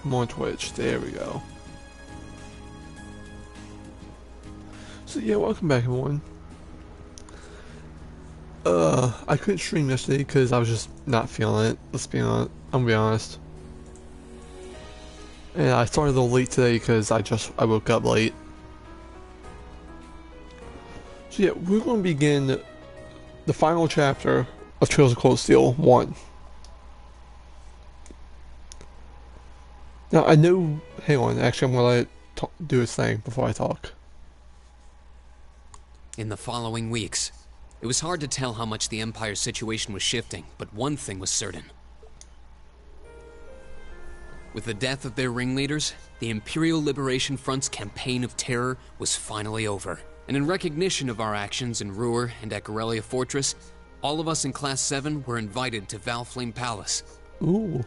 I'm on Twitch. There we go. So yeah, welcome back everyone. I couldn't stream yesterday because I was just not feeling it. Let's be honest. I'm gonna be honest. And I started a little late today because I woke up late. So yeah, we're going to begin the final chapter of Trails of Cold Steel 1. Now I know, hang on, actually I'm going to let it do its thing before I talk. In the following weeks, it was hard to tell how much the Empire's situation was shifting, but one thing was certain. With the death of their ringleaders, the Imperial Liberation Front's campaign of terror was finally over. And in recognition of our actions in Ruhr and at Corellia Fortress, all of us in Class 7 were invited to Valflame Palace. Ooh.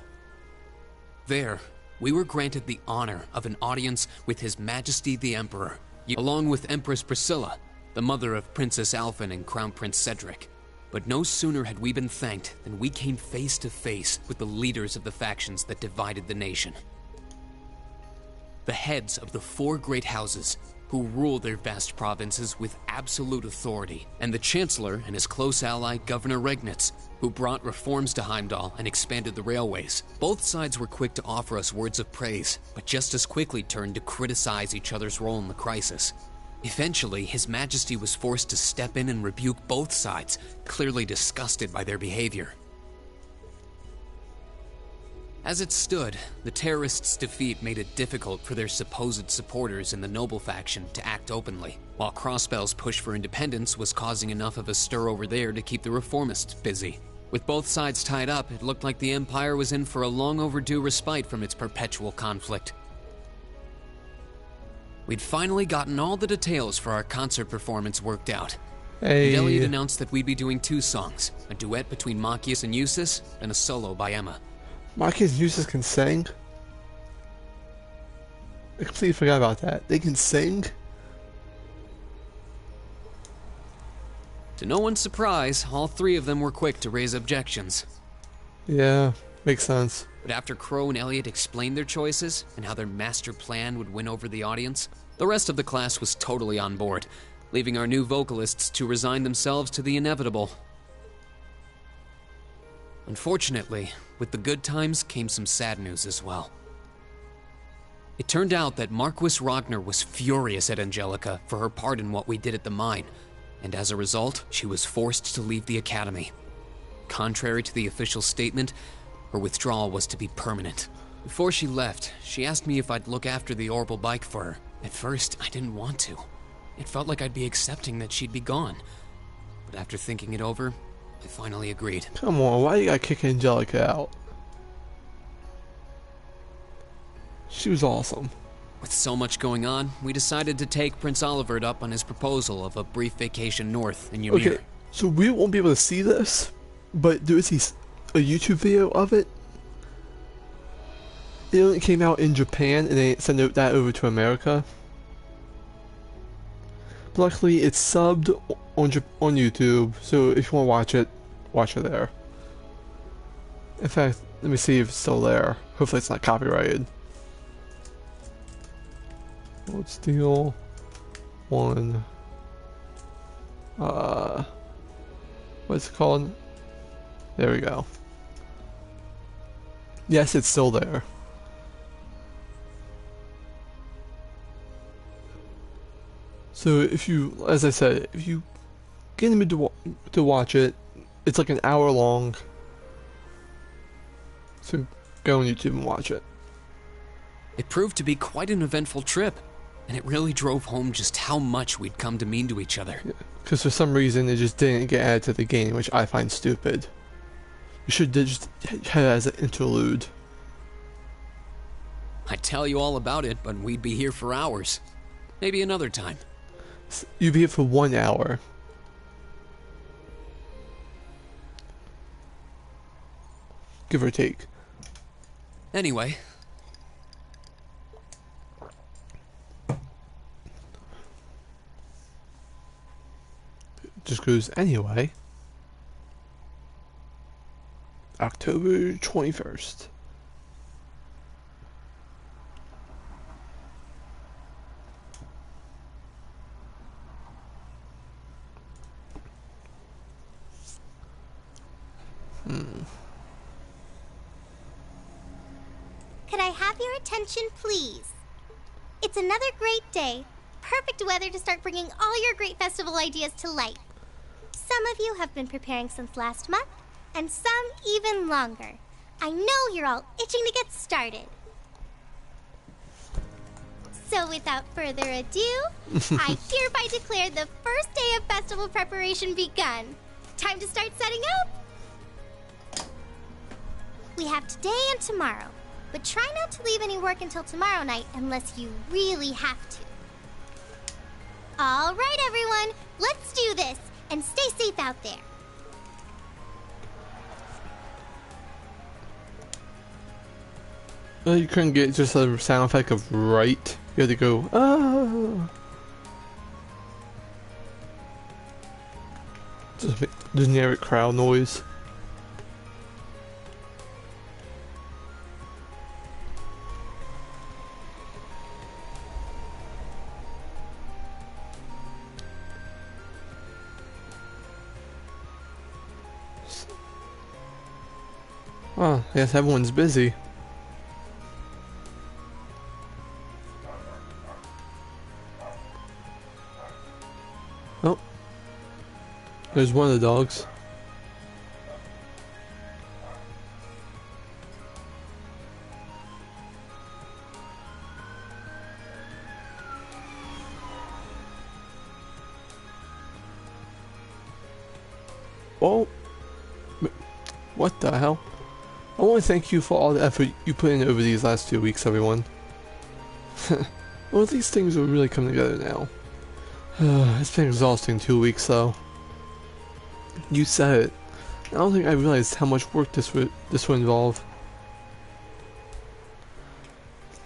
There, we were granted the honor of an audience with His Majesty the Emperor, along with Empress Priscilla, the mother of Princess Alphen and Crown Prince Cedric. But no sooner had we been thanked than we came face to face with the leaders of the factions that divided the nation. The heads of the 4 great houses who rule their vast provinces with absolute authority, and the Chancellor and his close ally Governor Regnitz, who brought reforms to Heimdall and expanded the railways. Both sides were quick to offer us words of praise, but just as quickly turned to criticize each other's role in the crisis. Eventually, His Majesty was forced to step in and rebuke both sides, clearly disgusted by their behavior. As it stood, the terrorists' defeat made it difficult for their supposed supporters in the noble faction to act openly, while Crossbell's push for independence was causing enough of a stir over there to keep the reformists busy. With both sides tied up, it looked like the Empire was in for a long overdue respite from its perpetual conflict. We'd finally gotten all the details for our concert performance worked out. Hey. And Elliot announced that we'd be doing 2 songs, a duet between Machias and Eustace, and a solo by Emma. Machias and Eustace can sing? I completely forgot about that. They can sing? To no one's surprise, all 3 of them were quick to raise objections. Yeah, makes sense. But after Crow and Elliot explained their choices and how their master plan would win over the audience, the rest of the class was totally on board, leaving our new vocalists to resign themselves to the inevitable. Unfortunately, with the good times came some sad news as well. It turned out that Marquis Ragnar was furious at Angelica for her part in what we did at the mine, and as a result, she was forced to leave the academy. Contrary to the official statement, her withdrawal was to be permanent. Before she left, she asked me if I'd look after the orbital bike for her. At first, I didn't want to. It felt like I'd be accepting that she'd be gone. But after thinking it over, I finally agreed. Come on, why you gotta kick Angelica out? She was awesome. With so much going on, we decided to take Prince Olivert up on his proposal of a brief vacation north in Ymir. Okay, so we won't be able to see this, but there is a YouTube video of it. It only came out in Japan and they sent that over to America. But luckily it's subbed on YouTube, so if you want to watch it there. In fact, let me see if it's still there. Hopefully it's not copyrighted. Cold Steel 1. What's it called? There we go. Yes, it's still there. So if you, as I said, if you get in the mood to watch it, it's like an hour long. So go on YouTube and watch it. It proved to be quite an eventful trip, and it really drove home just how much we'd come to mean to each other. Because for some reason it just didn't get added to the game, which I find stupid. You should just have it as an interlude. I'd tell you all about it, but we'd be here for hours. Maybe another time. You'd be here for 1 hour. Give or take. Anyway. Just goes anyway. October 21st. Could I have your attention, please? It's another great day. Perfect weather to start bringing all your great festival ideas to life. Some of you have been preparing since last month, and some even longer. I know you're all itching to get started. So without further ado, I hereby declare the first day of festival preparation begun. Time to start setting up. We have today and tomorrow, but try not to leave any work until tomorrow night unless you really have to. All right, everyone, let's do this, and stay safe out there. Well, you couldn't get just a sound effect of right. You had to go, ah. Just generic crowd noise. Oh, I guess everyone's busy. Oh. There's one of the dogs. Oh. What the hell? I want to thank you for all the effort you put in over these last 2 weeks, everyone. Well, these things will really come together now. It's been exhausting 2 weeks, though. You said it. I don't think I realized how much work this would involve.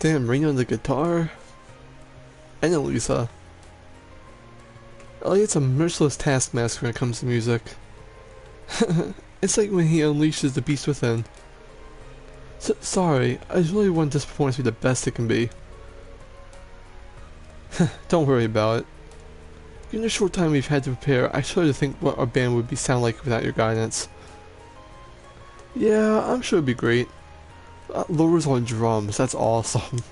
Damn, Reno on the guitar. And Elisa. Elliot's a merciless taskmaster when it comes to music. It's like when he unleashes the beast within. Sorry, I just really want this performance to be the best it can be. Don't worry about it. In the short time we've had to prepare, I started to think what our band would sound like without your guidance. Yeah, I'm sure it'd be great. Laura's on drums, that's awesome.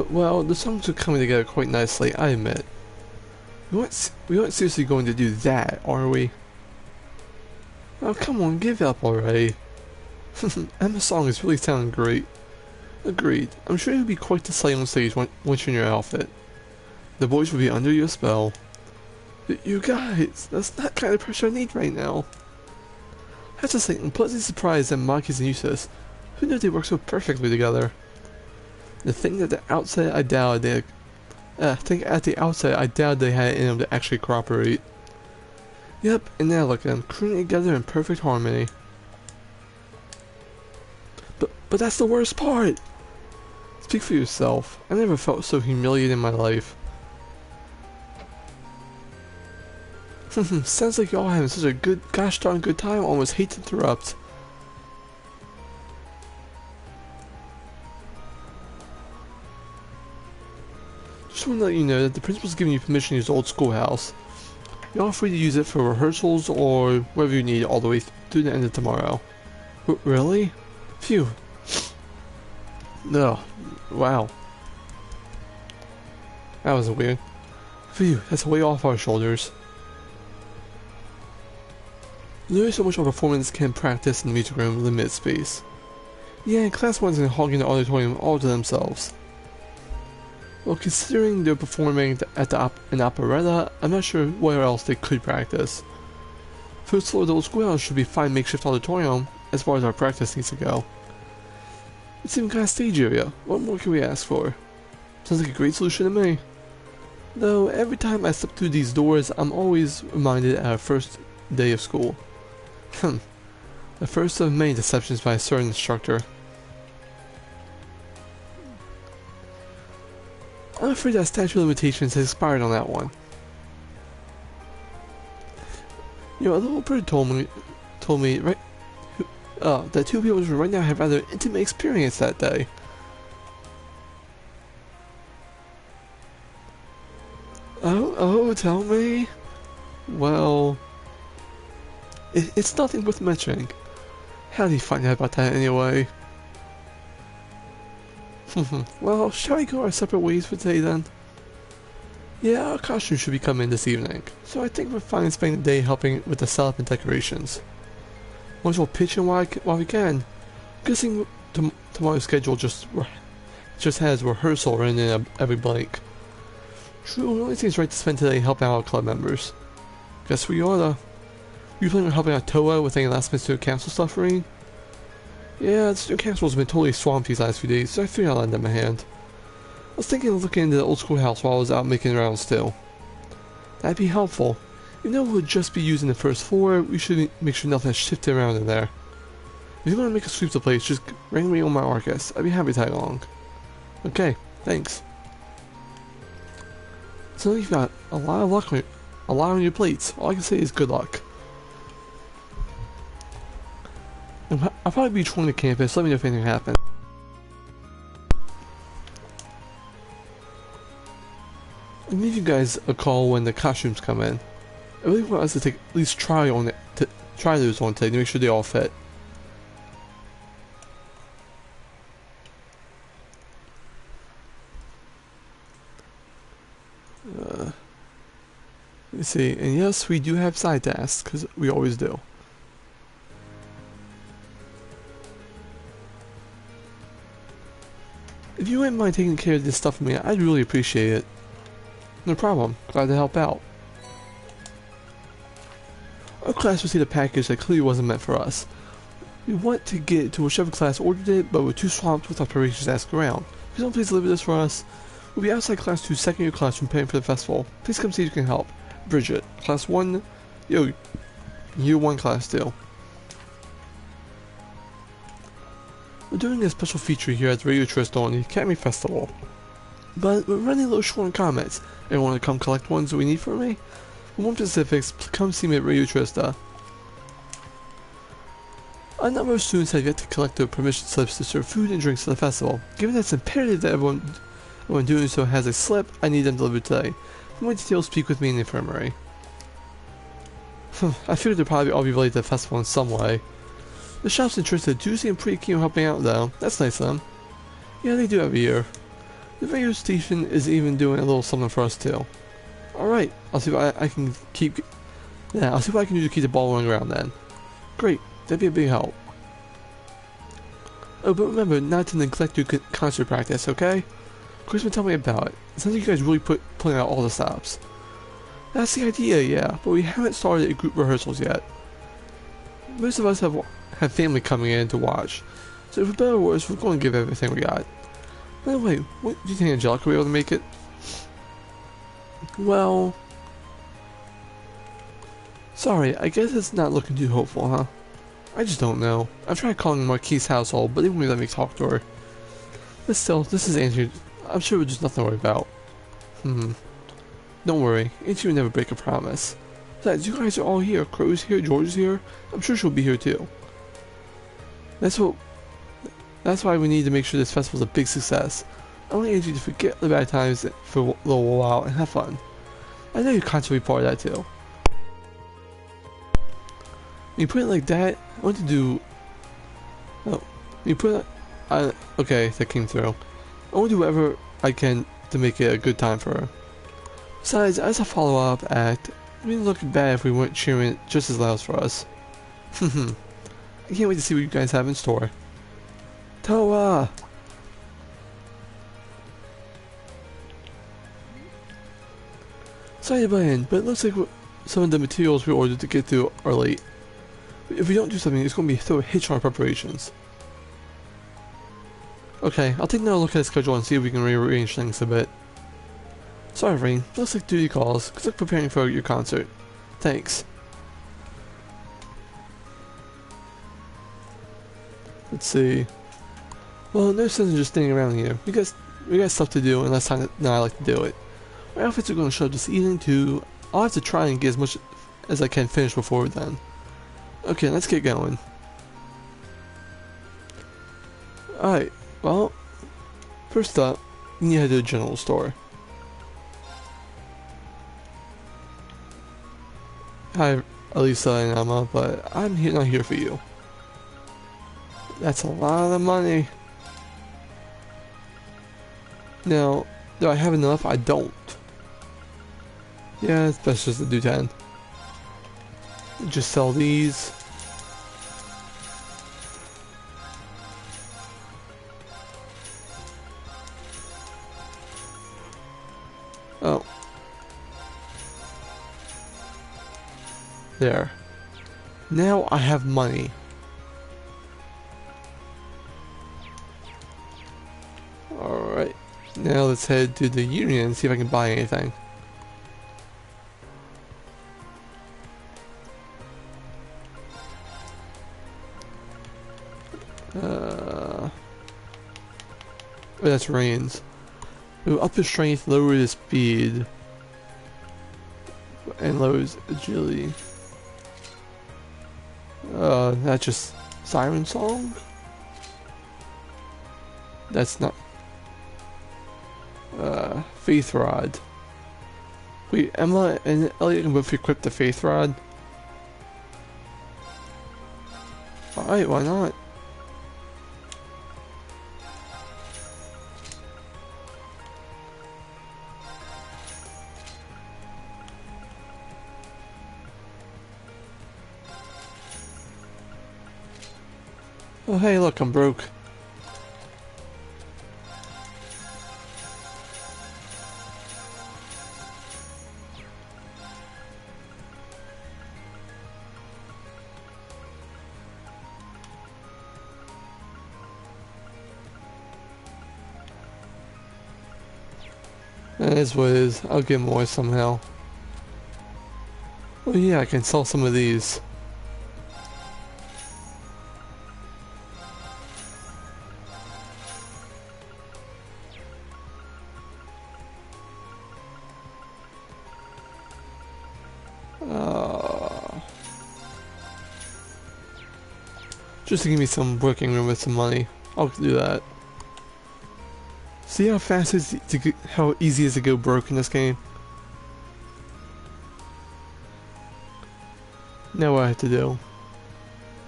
Well, the songs are coming together quite nicely, I admit. We aren't seriously going to do that, are we? Oh, come on, give up already. Emma's song is really sounding great. Agreed. I'm sure you'll be quite the sight on stage once you're in your outfit. The boys will be under your spell. You guys, that's not the kind of pressure I need right now. I have to say, I'm pleasantly surprised that Maki's and Eustace, who knew they work so perfectly together. The thing at the outset I doubted they had it in them to actually cooperate. Yep, and now look at them, crooning together in perfect harmony. But that's the worst part! Speak for yourself. I never felt so humiliated in my life. Sounds like y'all having such a gosh darn good time, I almost hate to interrupt. Just want to let you know that the principal's giving you permission to use the old schoolhouse. You're free to use it for rehearsals or whatever you need all the way through the end of tomorrow. Really? Phew. No. Wow. That was weird. Phew, that's way off our shoulders. There's only so much our performance can practice in the music room limited space. Yeah, class 1's in hogging the auditorium all to themselves. Well, considering they're performing at an operetta, I'm not sure where else they could practice. First floor of the old schoolhouse should be a fine makeshift auditorium as far as our practice needs to go. It's even got a stage area. What more can we ask for? Sounds like a great solution to me. Though every time I step through these doors, I'm always reminded at our first day of school. The first of many deceptions by a certain instructor. I'm afraid that statute of limitations has expired on that one. You know, a little bird told me, right? that two people right now have rather intimate experience that day. Oh, tell me. Well, it's nothing worth mentioning. How did you find out about that anyway? Well, shall we go our separate ways for today then? Yeah, our costume should be coming this evening, so I think we're fine spending the day helping with the setup and decorations. Might as well pitch in while we can. Guessing tomorrow's schedule just has rehearsal running in every blank. True, it only seems right to spend today helping out our club members. Guess we oughta. You planning on helping out Toa with any last minute student council stuff, Reen? Yeah, the student council's been totally swamped these last few days, so I figured I'd lend them a hand. I was thinking of looking into the old schoolhouse while I was out making rounds too. That'd be helpful. Even though we'll just be using the first floor, we should make sure nothing is shifted around in there. If you want to make a sweep of the place, just ring me on my Arcus. I'd be happy to tag along. Okay, thanks. So you've got a lot of luck on your plates. All I can say is good luck. I'll probably be touring the campus. Let me know if anything happens. I'll leave you guys a call when the costumes come in. I really want us to take at least try those on today to make sure they all fit. Let me see, and yes, we do have side tasks, because we always do. If you wouldn't mind taking care of this stuff for me, I'd really appreciate it. No problem, glad to help out. Our class received a package that clearly wasn't meant for us. We want to get it to whichever class ordered it, but we're too swamped with our preparations to ask around. If you don't please deliver this for us, we'll be outside class 2's second year classroom preparing for the festival. Please come see if you can help. Bridget, class 1, year 1, class 2. We're doing a special feature here at the Radio Trista on the Academy Festival. But we're running a little short on comments. Everyone want to come collect ones that we need for me? For more specifics, come see me at Radio Trista. A number of students have yet to collect their permission slips to serve food and drinks at the festival. Given that it's imperative that everyone doing so has a slip, I need them delivered today. For more details, speak with me in the infirmary. I figured they'd probably all be related to the festival in some way. The shops interested do seem pretty keen on helping out though. That's nice of them. Yeah, they do every year. The radio station is even doing a little something for us too. Alright, I'll see what I can keep... Yeah, I'll see what I can do to keep the ball rolling around then. Great, that'd be a big help. Oh, but remember not to neglect your concert practice, okay? Christmas, tell me about it. It sounds like you guys really pulling out all the stops. That's the idea, yeah, but we haven't started group rehearsals yet. Most of us have family coming in to watch, so for better or worse, we're going to give everything we got. By the way, what do you think Angelica will be able to make it? Well... Sorry, I guess it's not looking too hopeful, huh? I just don't know. I've tried calling Marquise's household, but they won't let me talk to her. But still, this is Angie. I'm sure there's nothing to worry about. Don't worry, Angie would never break a promise. Besides, you guys are all here. Crow's here, George is here. I'm sure she'll be here too. That's why we need to make sure this festival's a big success. I want Angie to forget the bad times for a little while and have fun. I know your concert will be part of that too. When you put it like that, I want to do... Oh, when you put it... okay, that came through. I want to do whatever I can to make it a good time for her. Besides, as a follow-up act, it wouldn't look bad if we weren't cheering just as loud for us. I can't wait to see what you guys have in store. Toa! Sorry to butt in, but it looks like some of the materials we ordered to get through are late. If we don't do something, it's going to be throw a hitch on our preparations. Okay, I'll take another look at the schedule and see if we can rearrange things a bit. Sorry, Rain. Looks like duty calls. Good luck preparing for your concert. Thanks. Let's see. Well, no sense in just staying around here. We got stuff to do, and less time than I like to do it. My outfits are going to show up this evening too. I'll have to try and get as much as I can finished before then. Okay, let's get going. Alright, well, first up, you need to head to the general store. Hi, Elisa and Emma, but I'm here, not here for you. That's a lot of money. Now, do I have enough? I don't. Yeah, it's best just to do 10. Just sell these. Oh. There. Now I have money. Alright. Now let's head to the Union and see if I can buy anything. Oh, that's Reigns. Ooh, up his strength, lower his speed, and lowers agility. That's just Siren Song? That's not... Faith Rod. Wait, Emma and Elliot can both equip the Faith Rod? Alright, why not? Oh hey, look, I'm broke. That is what it is. I'll get more somehow. Oh yeah, I can sell some of these. Just to give me some working room with some money. I'll do that. See how fast it is to get, how easy it is to go broke in this game? Now what I have to do.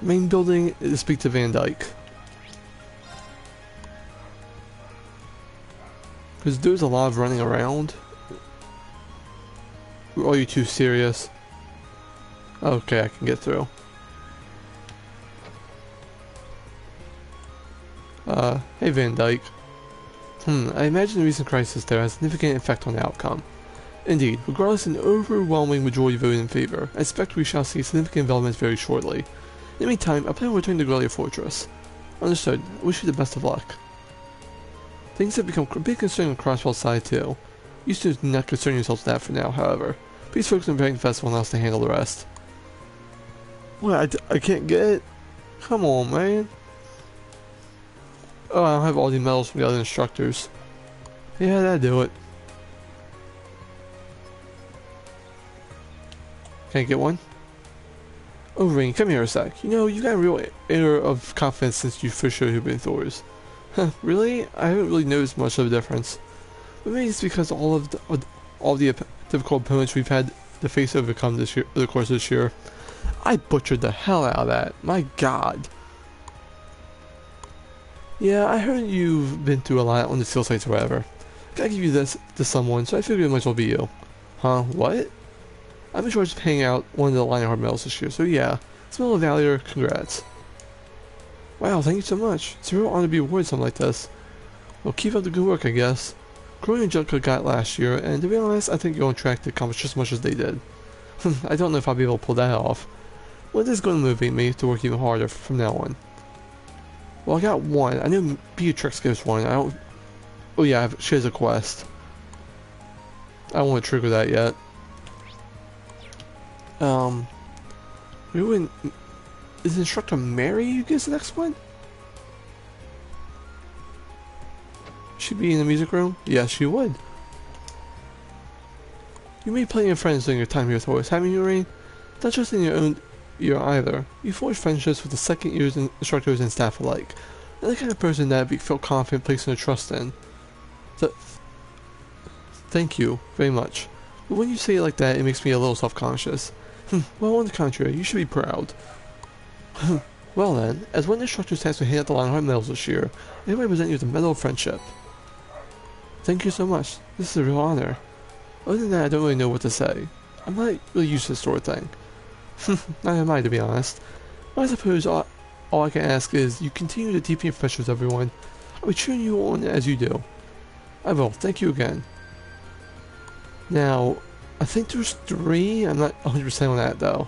Main building is speak to Van Dyke. Because there's a lot of running around. Or are you too serious? Okay, I can get through. Hey Van Dyke. I imagine the recent crisis there has a significant effect on the outcome. Indeed, regardless of an overwhelming majority vote in favor, I expect we shall see significant developments very shortly. In the meantime, I plan on returning to Grelia Fortress. Understood. I wish you the best of luck. Things have become a bit concerning on Crosswell's side too. You two do not concern yourselves with that for now, however. Please focus on preparing the festival and allow us to handle the rest. What? I can't get it? Come on, man. Oh, I don't have all the medals from the other instructors. Yeah, that'd do it. Can I get one? Oh, Rain, come here a sec. You know, you got a real air of confidence since you first showed Hoopin' Thors. Huh, really? I haven't really noticed much of a difference. But maybe it's because all the difficult opponents we've had to face overcome this year, over the course of this year. I butchered the hell out of that. My god. Yeah, I heard you've been through a lot on the steel sites or whatever. Gotta give you this to someone, so I figured it might as well be you. Huh? What? I'm in charge of paying out one of the Lionheart medals this year, so yeah. Smell of Valor, congrats. Wow, thank you so much. It's a real honor to be awarded something like this. Well, keep up the good work, I guess. Corey and Junko got last year, and to be honest, I think you're on track to accomplish just as much as they did. I don't know if I'll be able to pull that off. Well, it is going to motivate me to work even harder from now on. Well, I got one. I know Beatrix gives one. I don't... Oh yeah, she has a quest. I don't want to trigger that yet. Is Instructor Mary who gets the next one? She'd be in the music room? Yes, she would. You made plenty of friends during your time here with Horus, haven't you, Rain? Not just in your own year either. You forged friendships with the second year's instructors and staff alike. You're the kind of person that we feel confident placing their trust in. So, thank you very much. But when you say it like that, it makes me a little self-conscious. Well, on the contrary, you should be proud. Well then, as one of the instructors tasked to hand out the Lionheart medals this year, I hereby present you with the Medal of Friendship. Thank you so much. This is a real honor. Other than that, I don't really know what to say. I'm not really used to this sort of thing. Neither am I, to be honest. But I suppose all I can ask is you continue to deepen your friendship with everyone. I'll be cheering you on as you do. I will. Thank you again. Now, I think there's 3. I'm not 100% on that, though.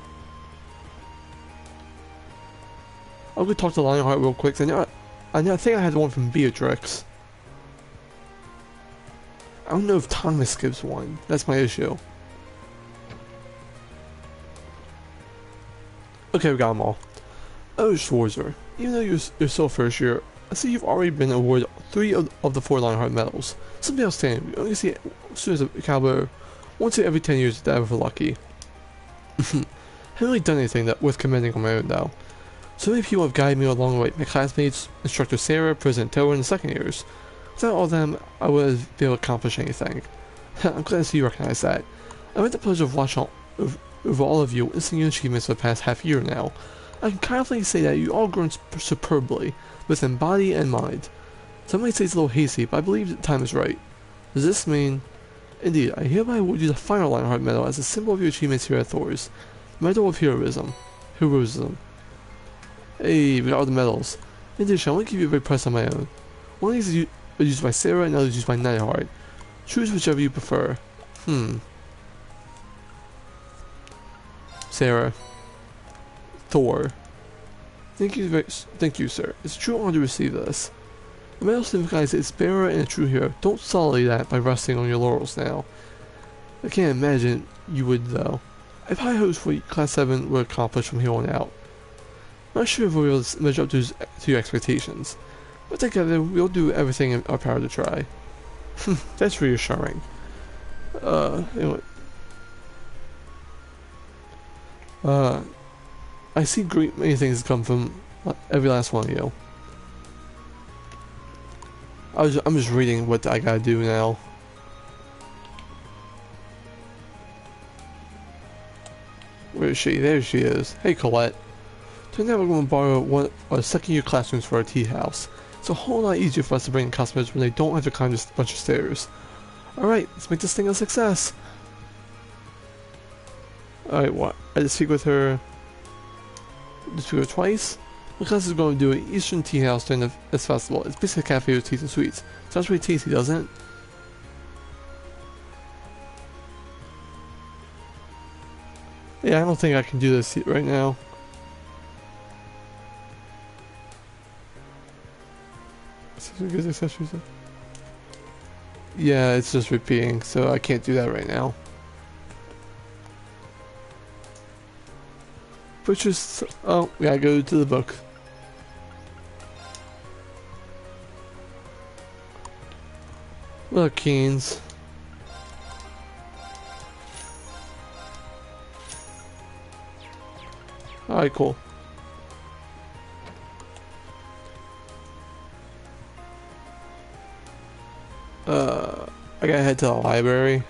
I'll go talk to Lionheart real quick. I think I had one from Beatrix. I don't know if Thomas gives one. That's my issue. Okay, we got them all. Oh, Schwarzer. Even though you're still first year, I see you've already been awarded 3 of the 4 Lionheart medals. Something outstanding. We only see it as a caliber once every 10 years that we're lucky. Haven't really done anything that worth commending on my own, though. So many people have guided me along the way. My classmates, Instructor Sarah, President Tower, and the second years. Without all of them, I wouldn't have been able to accomplish anything. I'm glad to see you recognize that. I've had the pleasure of watching over all of you witnessing your achievements for the past half year now. I can confidently say that you all grown superbly, both in body and mind. Some might say it's a little hasty, but I believe the time is right. Does this mean... Indeed, I hereby award you the final Lionheart medal as a symbol of your achievements here at Thor's. Medal of Heroism. Hey, we got all the medals. In addition, I want to give you a very price on my own. One of these is used by Sarah and the other is used by Nightheart. Choose whichever you prefer. Sarah. Thor. Thank you, sir. It's a true honor to receive this. The medal signifies its bearer and a true hero. Don't sully that by resting on your laurels now. I can't imagine you would, though. I have high hopes for what Class 7 will accomplish from here on out. I'm not sure if we'll measure up to your expectations, but together we'll do everything in our power to try. That's reassuring. Anyway. I see great many things come from every last one of you. I'm just reading what I gotta do now. Where is she? There she is. Hey, Colette. Turned out we're going to borrow our second-year classrooms for our tea house. It's a whole lot easier for us to bring in customers when they don't have to climb just a bunch of stairs. Alright, let's make this thing a success. Alright, what? I just speak with her... twice? My class is going to do an Eastern tea house during this festival. It's basically a cafe with teas and sweets. Sounds pretty tasty, doesn't it? Yeah, I don't think I can do this right now. Yeah, it's just repeating, so I can't do that right now. Purchase... Oh, we gotta go to the book. Look, Keens. Alright, cool. I gotta head to the library.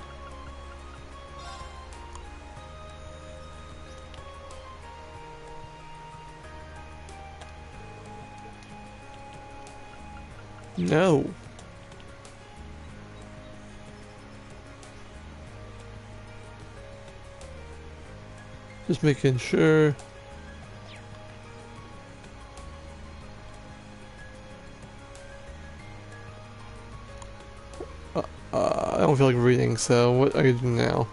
No. Just making sure. I don't feel like reading, so what are you doing now?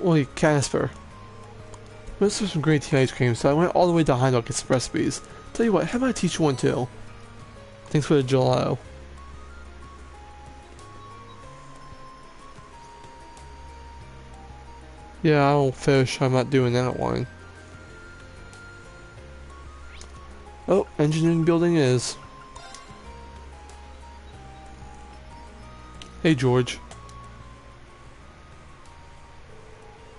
Wait, Casper. Let's have some great tea ice cream, so I went all the way to Heindel to get some recipes. Tell you what, how about I teach you one too? Thanks for the gelato. Yeah, I don't fish, I'm not doing that one. Oh, engineering building is. Hey, George.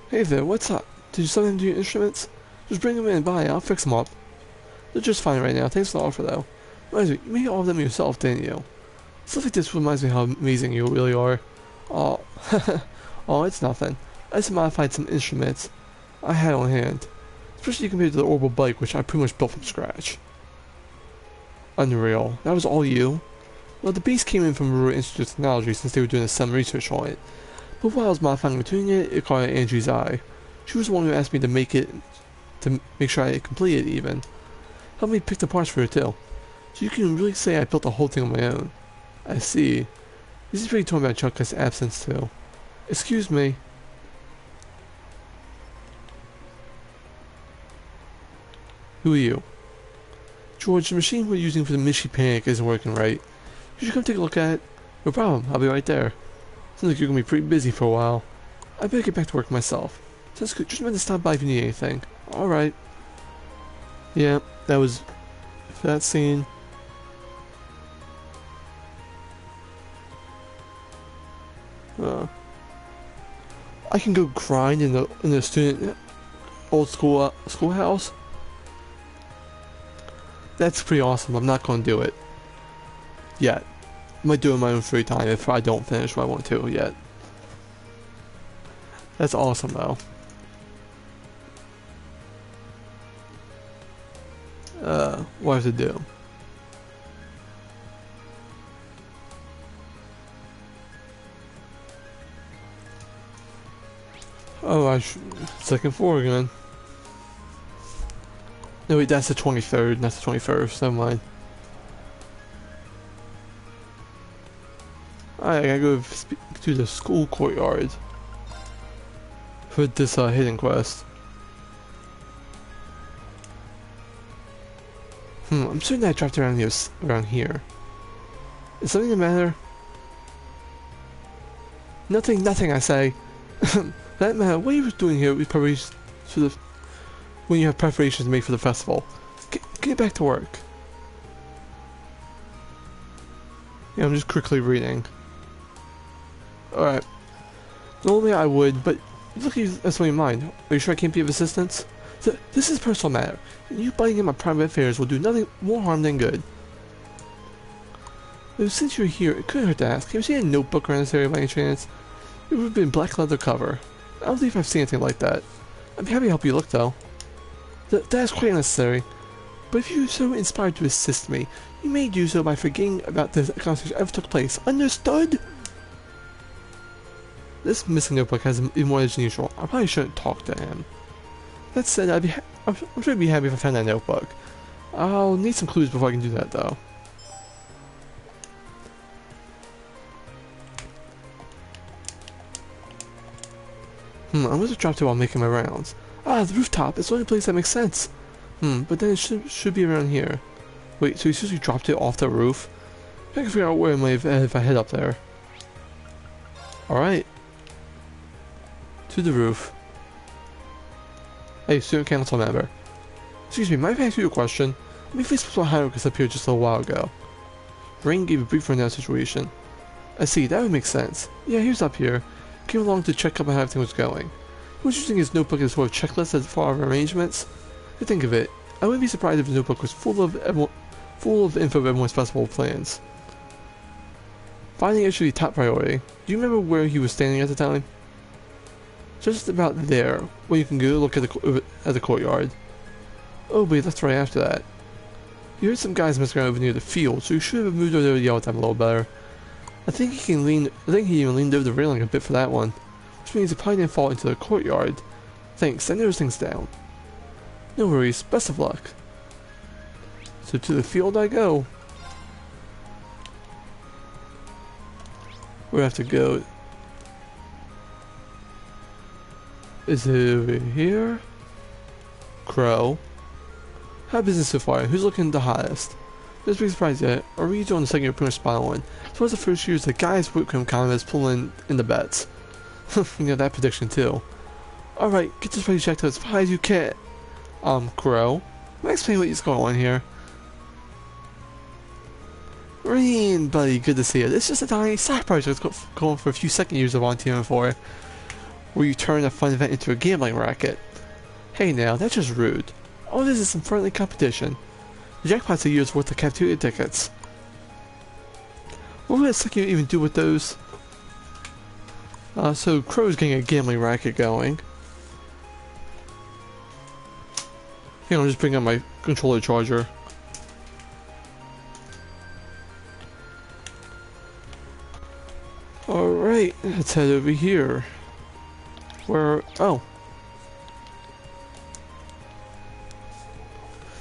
Hey there, what's up? Did you send them to your instruments? Just bring them in, bye, I'll fix them up. They're just fine right now, thanks for the offer though. Reminds me, you made all of them yourself, didn't you? Stuff like this reminds me how amazing you really are. Oh, oh, it's nothing. I just modified some instruments I had on hand. Especially compared to the orbital bike, which I pretty much built from scratch. Unreal. That was all you? Well, the base came in from Rural Institute of Technology since they were doing some research on it. But while I was modifying and tuning it, it caught Angie's eye. She was the one who asked me to make sure I completed it even. Helped me pick the parts for it too. So you can really say I built the whole thing on my own. I see. This is really torn about Chuck's absence too. Excuse me. Who are you? George, the machine we're using for the Mishi Panic isn't working right. You should come take a look at it. No problem, I'll be right there. Sounds like you're gonna be pretty busy for a while. I better get back to work myself. Sounds good, just remember to stop by if you need anything. Alright. Yeah, that was that scene. I can go grind in the student old schoolhouse. That's pretty awesome. I'm not gonna do it yet. I might do it in my own free time if I don't finish what I want to yet. That's awesome though. What I have to do? Oh, second floor again. No wait, that's the 23rd, that's the 21st, never mind. Alright, I gotta go to the school courtyard for this hidden quest. I'm certain that I dropped around here. Is something the matter? Nothing, I say. That matter, what are you doing here with preparations for the... when you have preparations to make for the festival? Get back to work. Yeah, I'm just quickly reading. Alright. Normally I would, but look at that's what you mind. Are you sure I can't be of assistance? This is a personal matter. You biting in my private affairs will do nothing more harm than good. But since you're here, it couldn't hurt to ask. Have you seen a notebook around this area by any chance? It would have been black leather cover. I don't believe I've seen anything like that. I'd be happy to help you look though. That is quite unnecessary. But if you're so inspired to assist me, you may do so by forgetting about this conversation ever took place. Understood? This missing notebook has even more than usual. I probably shouldn't talk to him. That said, I'm sure I'd be happy if I found that notebook. I'll need some clues before I can do that though. I must have dropped it while making my rounds. Ah, the rooftop. It's the only place that makes sense. But then it should be around here. Wait, so he seriously dropped it off the roof? I can figure out where it might have if I head up there. Alright. To the roof. Hey, student council member. Excuse me, might I ask you a question? My Facebook hierarchist appeared just a little while ago. Rain gave a brief rundown of the situation. I see, that would make sense. Yeah, he was up here. Came along to check up on how everything was going. He was using his notebook as sort of checklist as far as arrangements. To think of it, I wouldn't be surprised if his notebook was full of info of everyone's festival plans. Finding it should be top priority. Do you remember where he was standing at the time? Just about there, where you can go look at the courtyard. Oh, but that's right after that. You heard some guys messing around over near the field, so you should have moved over there to yell at them a little better. I think he even leaned over the railing a bit for that one, which means he probably didn't fall into the courtyard. Thanks, I know those things down. No worries, best of luck. So to the field I go. We have to go. Is it over here? Crow. How business so far? Who's looking the hottest? Just be surprised yet. Or are you doing the second year pretty much spot on? As far as the first year, the guys with economists pulling in the bets. You know that prediction too. Alright, get this ready checked out as high as you can. Crow. Let me explain what's going on here. Rain, buddy, good to see you. This is just a tiny side project going for a few second years of volunteering for. where you turn a fun event into a gambling racket. Hey now, that's just rude. All this is some friendly competition. The jackpot's a year's worth of cafeteria tickets. What would a second even do with those? So Crow's getting a gambling racket going. Hang on, I'll just bring up my controller charger. Alright, let's head over here. Where... oh.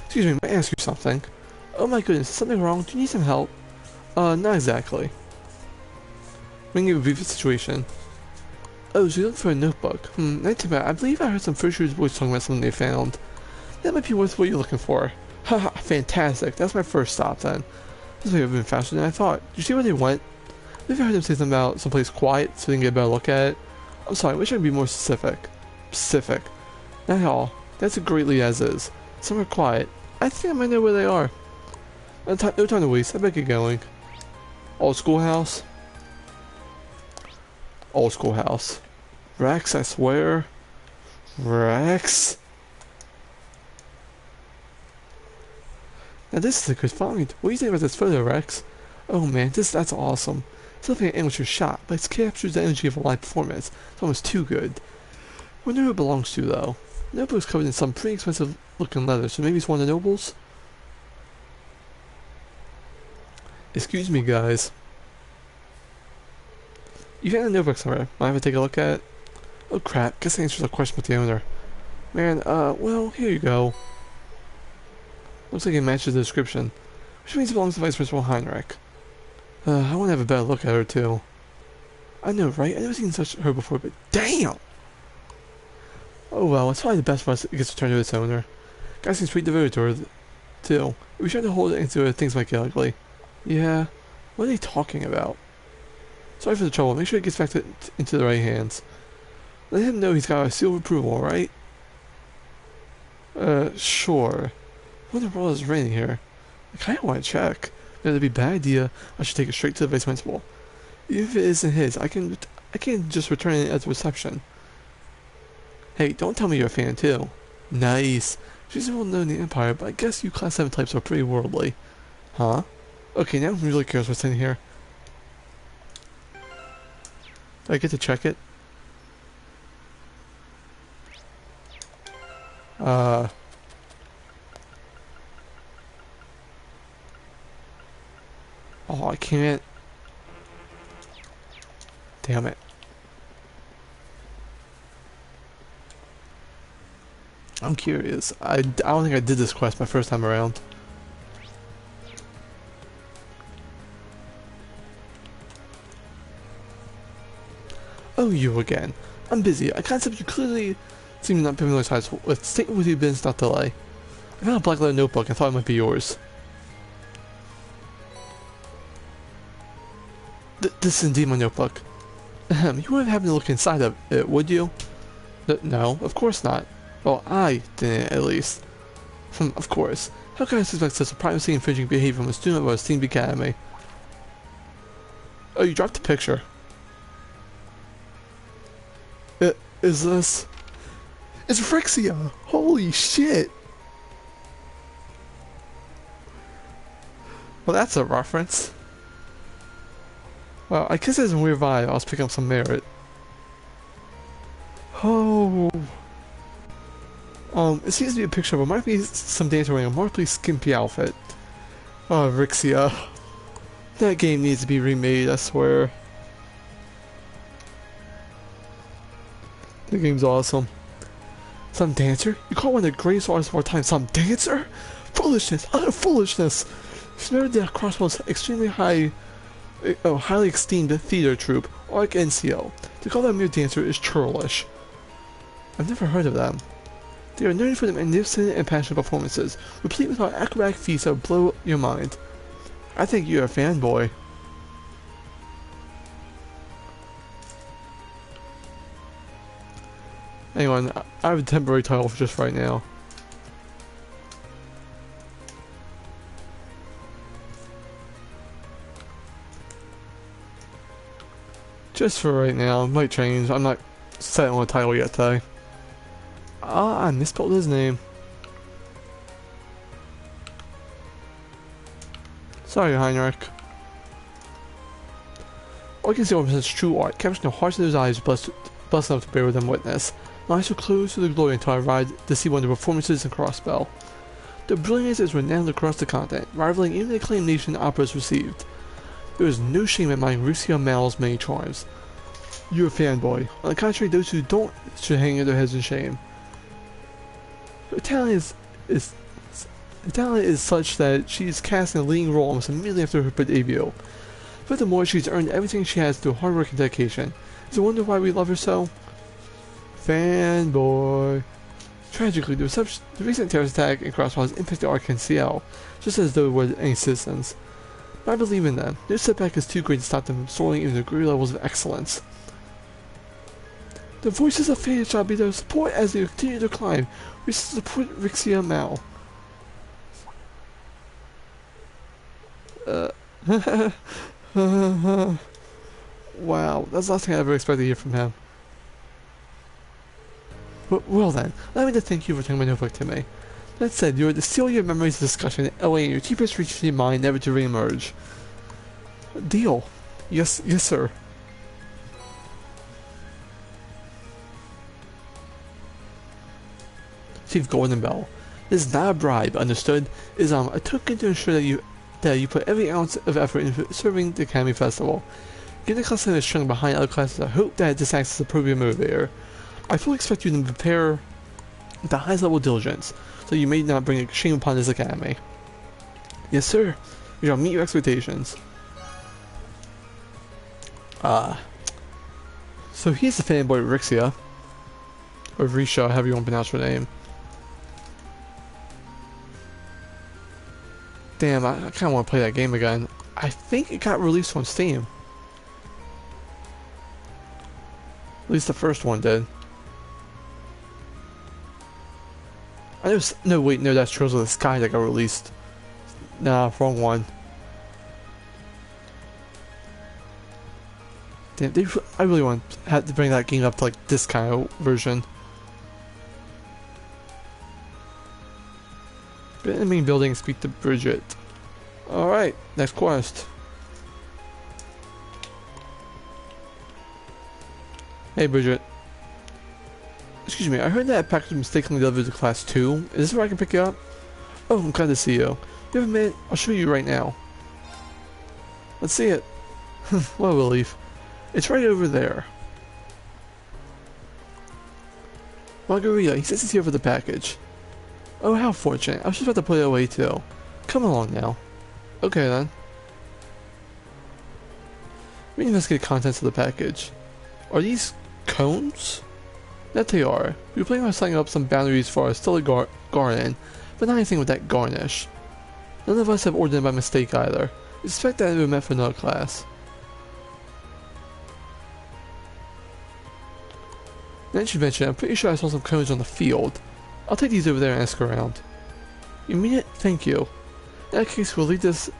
Excuse me, may I ask you something? Oh my goodness, is something wrong? Do you need some help? Not exactly. Let me give you a brief situation. Oh, so you're looking for a notebook. Not too bad. I believe I heard some First Year's boys talking about something they found. That might be worth what you're looking for. Haha, fantastic. That's my first stop then. This may have been faster than I thought. Did you see where they went? Maybe I heard them say something about someplace quiet so they can get a better look at it. I'm sorry, I wish I could be more specific. Specific. Not at all. That's a great lead as is. Somewhere quiet. I think I might know where they are. No time to waste. I better get going. Old schoolhouse. Old schoolhouse. Rex, I swear. Rex. Now this is a good find. What do you think about this photo, Rex? Oh man, that's awesome. It's nothing an amateur shot, but it captures the energy of a live performance. It's almost too good. I wonder who it belongs to though. The notebook's covered in some pretty expensive looking leather, so maybe it's one of the nobles? Excuse me guys. You got a notebook somewhere. Mind if I take a look at it? Oh crap, guess that answers a question with the owner. Man, well, here you go. Looks like it matches the description. Which means it belongs to Vice Principal Heinrich. I want to have a better look at her too. I know, right? I've never seen such her before, but damn! Oh well, it's probably the best for us it gets returned to its owner. Guy seems pretty devoted to her, too. If we try to hold it into it, things might get ugly. Yeah. What are they talking about? Sorry for the trouble. Make sure it gets back into the right hands. Let him know he's got a seal of approval, alright? Sure. What in the world is raining here? I kinda wanna check. That'd be a bad idea. I should take it straight to the vice principal. Even if it isn't his, I can just return it at the reception. Hey, don't tell me you're a fan too. Nice. She's well known in the Empire, but I guess you Class 7 types are pretty worldly. Huh? Okay, now I'm really curious what's in here. Do I get to check it? Oh, I can't. Damn it. I'm curious. I don't think I did this quest my first time around. Oh, you again. I'm busy. A concept you clearly seem to not familiarize with. State with your business, not delay. I found a black letter notebook and thought it might be yours. This is indeed my notebook. You wouldn't happen to look inside of it, would you? No, of course not. Well, I didn't, at least. Of course. How can I suspect such a privacy-infringing behavior from a student of our esteemed academy? Oh, you dropped the picture. Is this... It's Rixia! Holy shit! Well, that's a reference. Well, I guess it's a weird vibe. I was picking up some merit. Oh... it seems to be a picture of what might be some dancer wearing a markedly skimpy outfit. Oh, Rixia. That game needs to be remade, I swear. The game's awesome. Some dancer? You call one of the greatest artists of our time some dancer? Foolishness! Utter foolishness! She's married to Crossbow's extremely highly esteemed theater troupe, Arc NCO. To call them a mere dancer is churlish. I've never heard of them. They are known for their magnificent and passionate performances, replete with our acrobatic feats that will blow your mind. I think you're a fanboy. Hang on, I have a temporary title for just right now. Just for right now, it might change. I'm not said it on the title yet today. Ah, I misspelled his name. Sorry, Heinrich. All I can see of such true art, capturing the hearts of those eyes blessed enough to bear with them witness. My eyes were closed to the glory until I arrived to see one of the performances in Crossbell. Their brilliance is renowned across the continent, rivaling even the acclaimed nation operas received. There is no shame in admiring Rucia Mal's many charms. You're a fanboy. On the contrary, those who don't should hang their heads in shame. Her talent is such that she is cast in a leading role almost immediately after her debut. Furthermore, she's earned everything she has through hard work and dedication. Is it a wonder why we love her so? Fanboy. Tragically, the recent terrorist attack in Crossbell has impacted our CL, just as though it were any citizens. But I believe in them. No setback is too great to stop them from soaring into greater levels of excellence. The voices of fans shall be their support as they continue to climb. We support Rixia Mal. Wow, that's the last thing I ever expected to hear from him. Well then, allow me to thank you for turning my notebook to me. That said, you are to seal your memories of discussion away in your deepest reaches of your mind, never to re-emerge. Deal. Yes, sir. Chief Golden Bell. This is not a bribe, understood? It is a token to ensure that you put every ounce of effort into serving the Academy Festival. Given the class is strung behind other classes, I hope that this acts as a appropriate motivator. I fully expect you to prepare with the highest level of diligence, so you may not bring a shame upon this academy. Yes, sir. We shall meet your expectations. So he's the fanboy Rixia. Or Risha, however you want to pronounce her name. Damn, I kind of want to play that game again. I think it got released on Steam. At least the first one did. I know. No, wait, no, that's Trails of the Sky that got released. Nah, wrong one. Damn, I really want to bring that game up to like this kind of version. Get in the main building and speak to Bridget. Alright, next quest. Hey Bridget. Excuse me, I heard that a package was mistakenly delivered to Class 2. Is this where I can pick you up? Oh, I'm glad to see you. You have a minute? I'll show you right now. Let's see it. What a relief. It's right over there. Margarita, he says he's here for the package. Oh, how fortunate. I was just about to put it away too. Come along now. Okay then. Let me investigate the contents of the package. Are these cones? That they are. We were planning on setting up some boundaries for our stellar garden, but not anything with that garnish. None of us have ordered them by mistake either. I suspect that they were meant for another class. Now that you mention it, I'm pretty sure I saw some cones on the field. I'll take these over there and ask around. You mean it? Thank you. In that case, we'll leave this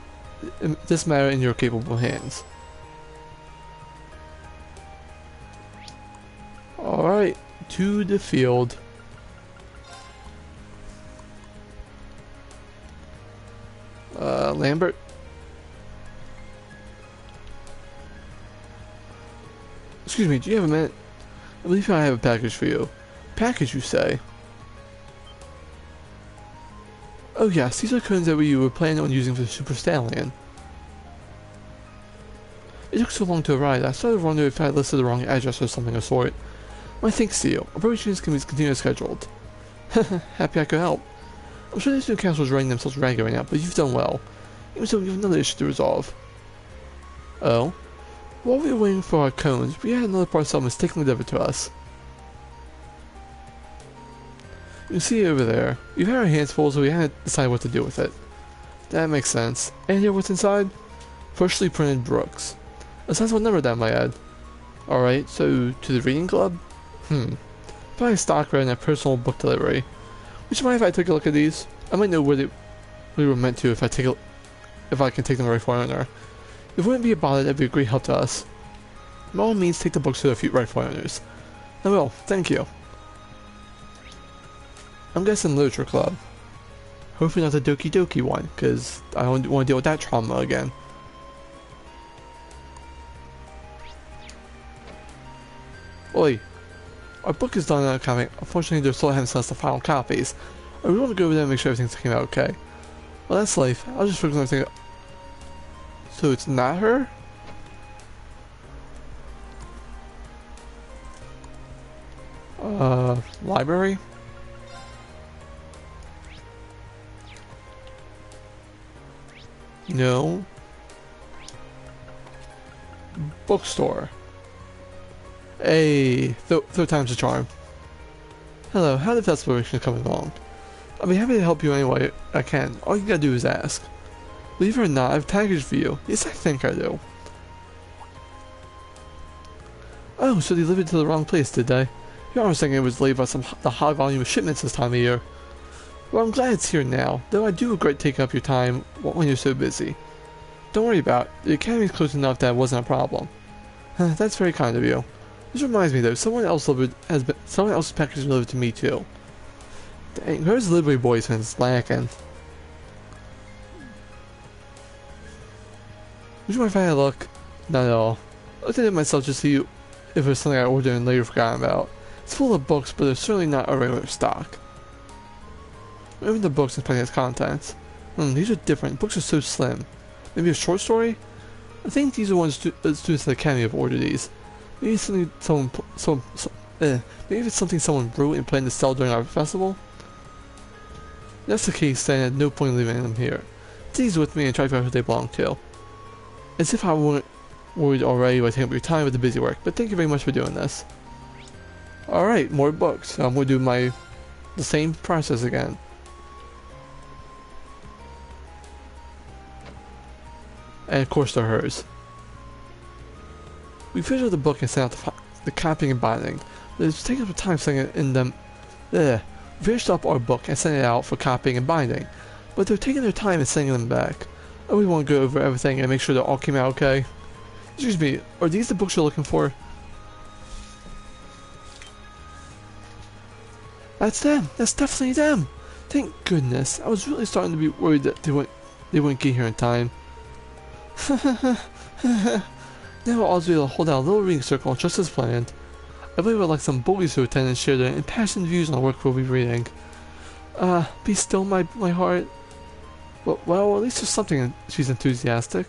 matter in your capable hands. Alright, to the field. Lambert? Excuse me, do you have a minute? I believe I have a package for you. Package, you say? Oh yes, these are cones that we were planning on using for the Super Stallion. It took so long to arrive, I started wondering if I had listed the wrong address or something of sort. My thanks to you. Operations can be continued as scheduled. Happy I could help. I'm sure these new council is running themselves ragged right now, but you've done well. Even so, we have another issue to resolve. Oh? While we were waiting for our cones, we had another parcel mistakenly delivered to us. You can see it over there. We've had our hands full, so we had to decide what to do with it. That makes sense. And hear what's inside? Freshly printed Brooks. A sensible number that might add. Alright, so to the reading club? Probably stock rather than a personal book delivery. Would you mind if I took a look at these? I might know what we were meant to if I can take them to the right owner. If it wouldn't be a bother, that'd be a great help to us. By all means, take the books to the few rightful owners. I will, thank you. I'm guessing literature club. Hopefully not the Doki Doki one, because I don't want to deal with that trauma again. Oi, our book is done on comic. Unfortunately, they still haven't sent us the final copies. I really want to go over there and make sure everything's came out okay. Well, that's life. I'll just focus on everything. So it's not her? Library? No. Bookstore. Hey, third time's a charm. Hello, how did exploration coming along? I'll be happy to help you any way I can. All you gotta do is ask. Believe it or not, I have a package for you. Yes, I think I do. Oh, so they delivered to the wrong place, did they? You always thinking it was delayed by the high volume of shipments this time of year. Well, I'm glad it's here now, though I do regret taking up your time when you're so busy. Don't worry about it. The academy's close enough that it wasn't a problem. That's very kind of you. This reminds me though, someone else's package delivered to me too. Dang, where's the delivery boy been slacking? Would you mind if I had a look? Not at all. I looked at it myself just to see if there's something I ordered and later forgot about. It's full of books, but it's certainly not a regular stock. Even the books and plenty of contents. These are different. Books are so slim. Maybe a short story? I think these are ones students in the academy have ordered these. Maybe it's something maybe it's something someone wrote and planned to sell during our festival. If that's the case, then at no point leaving them here. Take these with me and try to figure out who they belong to. As if I weren't worried already by taking up your time with the busy work, but thank you very much for doing this. Alright, more books. I'm going to do the same process again. And of course they're hers. We finished up the book and sent out the copying and binding. It's taken up time sending it in them. We finished up our book and sent it out for copying and binding, but they're taking their time and sending them back. I really want to go over everything and make sure they all came out okay. Excuse me, are these the books you're looking for? That's them. That's definitely them. Thank goodness. I was really starting to be worried that they wouldn't get here in time. Now I'll be able to hold out a little reading circle just as planned. I believe I'd like some bullies to attend and share their impassioned views on the work we'll be reading. Be still my heart. Well, at least there's something she's enthusiastic.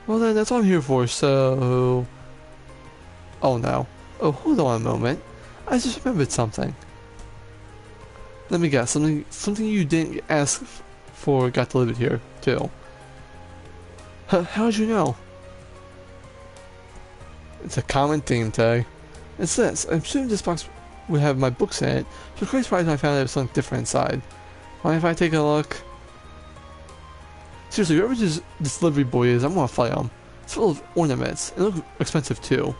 Well then, that's all I'm here for, so... Oh no. Oh, hold on a moment. I just remembered something. Let me guess, something you didn't ask for got delivered here, too. How'd you know? It's a common theme, Tay. It's this. I'm assuming this box would have my books in it, so I'm quite surprised when I found there was something different inside. Mind if I take a look? Seriously, whoever this delivery boy is, I'm gonna fight him. It's full of ornaments, and look expensive too.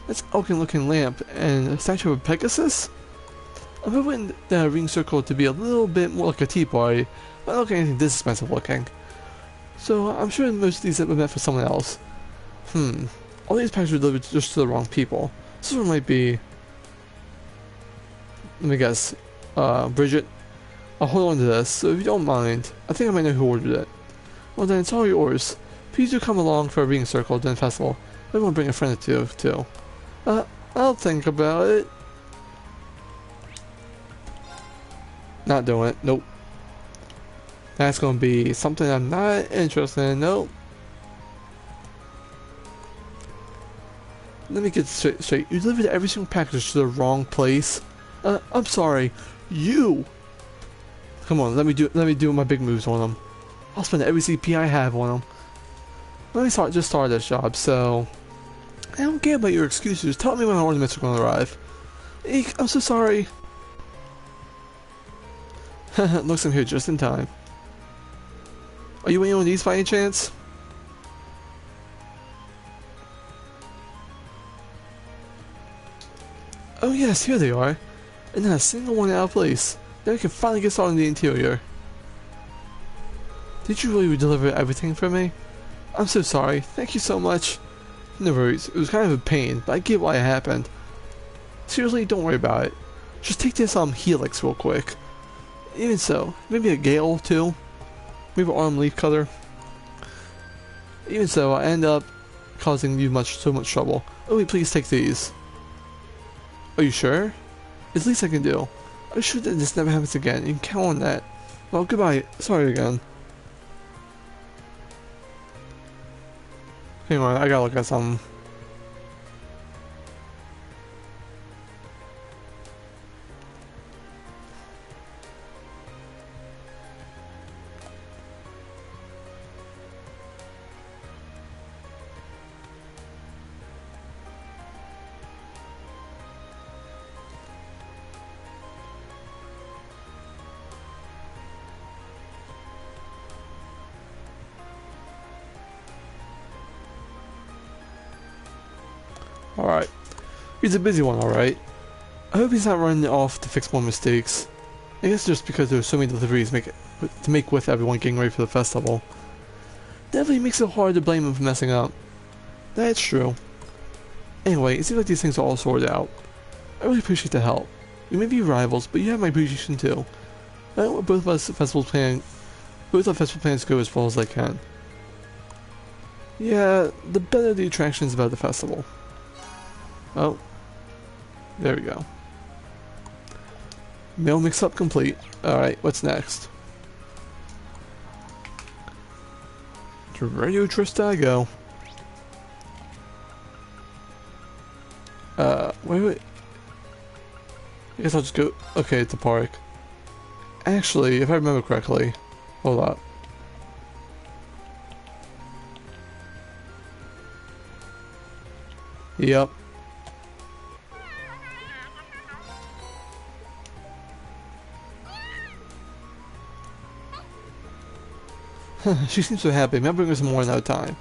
This elkin looking lamp and a statue of Pegasus? I'm hoping the ring circle to be a little bit more like a tea party, but I don't look at anything this expensive looking. So I'm sure most of these have been meant for someone else. All these packages were delivered just to the wrong people. This one might be... Let me guess. Bridget? I'll hold on to this, so if you don't mind, I think I might know who ordered it. Well then, it's all yours. Please do come along for a reading circle during the festival. I want to bring a friend or two, too. I'll think about it. Not doing it. Nope. That's gonna be something I'm not interested in. Nope. Let me get straight. You delivered every single package to the wrong place. I'm sorry. You. Come on. Let me do my big moves on them. I'll spend every CP I have on them. Let me start this job. So I don't care about your excuses. Tell me when my ornaments are going to arrive. Eek, I'm so sorry. Looks I'm here just in time. Are you waiting on these by any chance? Oh yes, here they are. And not a single one out of place. Now we can finally get started in the interior. Did you really deliver everything for me? I'm so sorry. Thank you so much. No worries. It was kind of a pain, but I get why it happened. Seriously, don't worry about it. Just take this helix real quick. Even so, maybe a gale too. Maybe an arm leaf cutter. Even so, I end up causing you so much trouble. Oh wait, please take these. Are you sure? It's the least I can do. I'm sure that this never happens again. You can count on that. Well, goodbye. Sorry again. Hang on, I gotta look at something. Alright. He's a busy one, alright. I hope he's not running off to fix more mistakes. I guess just because there's so many deliveries to make with everyone getting ready for the festival. Definitely makes it hard to blame him for messing up. That's true. Anyway, it seems like these things are all sorted out. I really appreciate the help. We may be rivals, but you have my appreciation too. I want both our festival plans go as well as I can. Yeah, the better the attractions about the festival. Oh, there we go. Mail mix-up complete. Alright, what's next? To Radio Trista I go. Wait. I guess I'll just go. Okay, it's the park. Actually, if I remember correctly, hold up. Yep. She seems so happy. Maybe I'll bring her some more another time.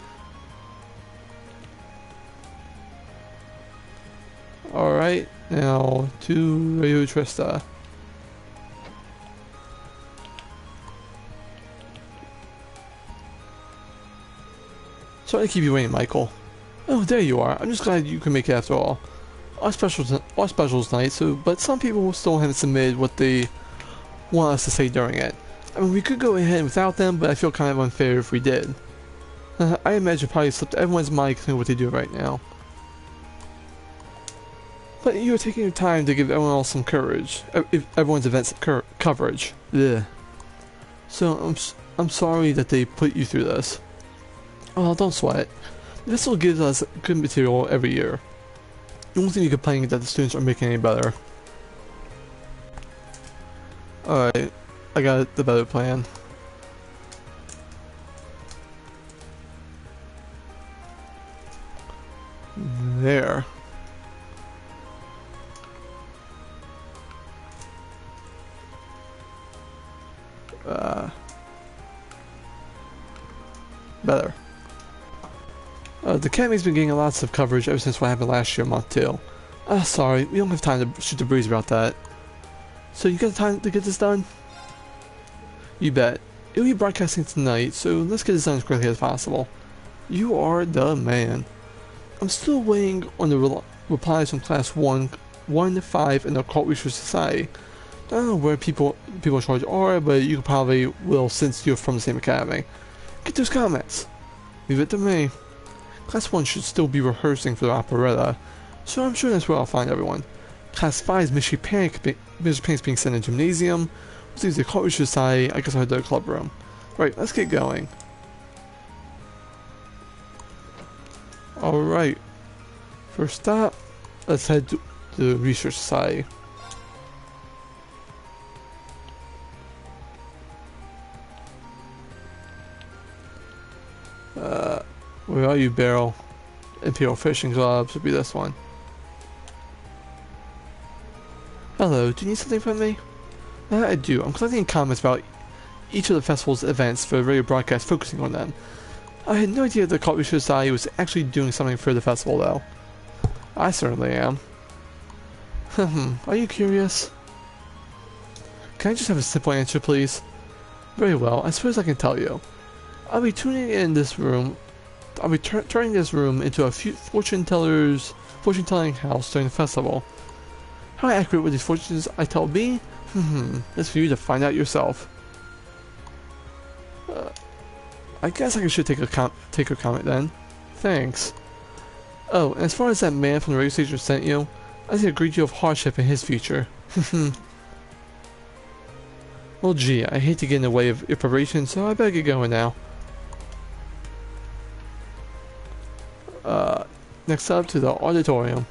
Alright, now to Radio Trista. Sorry to keep you waiting, Michael. Oh, there you are. I'm just glad you can make it after all. Our specials tonight, but some people still haven't submitted what they want us to say during it. I mean, we could go ahead without them, but I feel kind of unfair if we did. I imagine probably slipped everyone's mind considering what they do right now. But you're taking your time to give everyone else some courage. Everyone's events coverage. Ugh. So I'm sorry that they put you through this. Oh, don't sweat. This will give us good material every year. The only thing you complain is that the students aren't making any better. Alright, I got the better plan. There. Better. The Academy's been getting lots of coverage ever since what happened last year month too. Sorry, we don't have time to shoot the breeze about that. So you got time to get this done? You bet. It'll be broadcasting tonight, so let's get this done as quickly as possible. You are the man. I'm still waiting on the replies from Class 1 to 5 in the Occult Research Society. I don't know where people in charge are, but you probably will since you're from the same academy. Get those comments. Leave it to me. Class 1 should still be rehearsing for the operetta, so I'm sure that's where I'll find everyone. Class 5's Mystery Panic's being sent in gymnasium. We'll leave the Occult Research Society. I guess I'll head to the club room. Right, let's get going. Alright. First stop, let's head to the Research Society. Where are you, Barrel? Imperial Fishing Gloves would be this one. Hello, do you need something from me? I do. I'm collecting comments about each of the festival's events for a radio broadcast focusing on them. I had no idea the Occult Research Society was actually doing something for the festival, though. I certainly am. Are you curious? Can I just have a simple answer, please? Very well, I suppose I can tell you. I'll be turning this room into a fortune telling house during the festival. How accurate were these fortunes I told me? That's for you to find out yourself. I guess I should take a comment then. Thanks. Oh, and as far as that man from the radio station sent you, I see a great deal of hardship in his future. Well, gee, I hate to get in the way of your preparation, so I better get going now. Next up to the auditorium.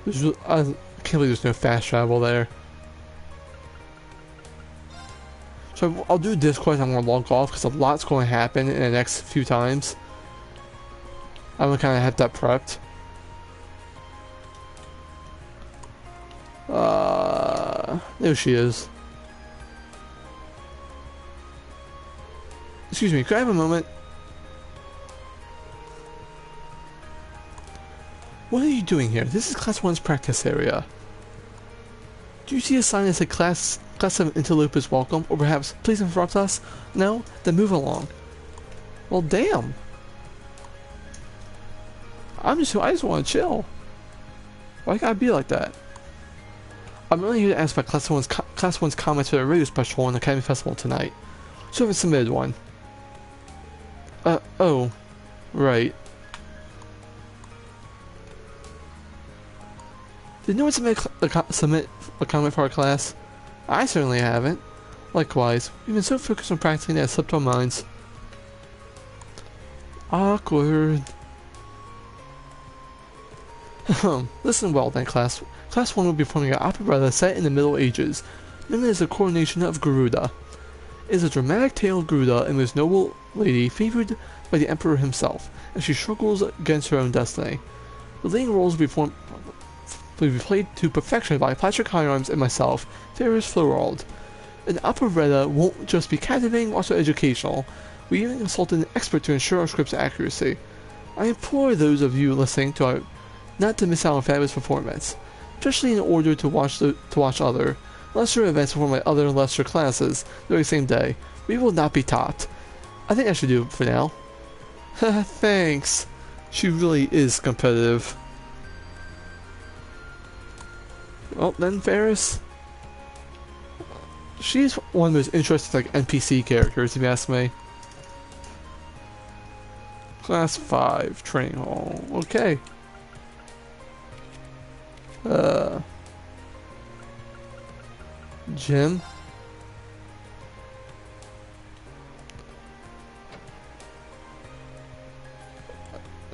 I can't believe there's no fast travel there. So I'll do this quest. I'm going to log off because a lot's going to happen in the next few times. I'm going to kind of have that prepped. There she is. Excuse me, could I have a moment? What are you doing here? This is Class 1's practice area. Do you see a sign that says Class 7 interlopers welcome? Or perhaps, please interrupt us? No? Then move along. Well, damn. I just want to chill. Why gotta be like that? I'm only here to ask about Class 1's comments for the radio special on the Academy Festival tonight. So I haven't submitted one. Oh. Right. Did no one submit a comment for our class? I certainly haven't. Likewise, we've been so focused on practicing that it slipped our minds. Awkward. Listen well then, class. Class 1 will be performing an operetta set in the Middle Ages, known as the Coronation of Garuda. It is a dramatic tale of Garuda, a most noble lady favored by the Emperor himself, as she struggles against her own destiny. The leading roles will be played to perfection by Patrick Hyarms and myself, Ferris Florald. An operetta won't just be captivating, also educational. We even consulted an expert to ensure our script's accuracy. I implore those of you listening not to miss out on fabulous performance, especially in order to watch other lesser events performed by other lesser classes during the same day. We will not be topped. I think I should do it for now. Thanks. She really is competitive. Well then, Ferris. She's one of the most interesting NPC characters, if you ask me. Class 5 training hall. Okay. Gym.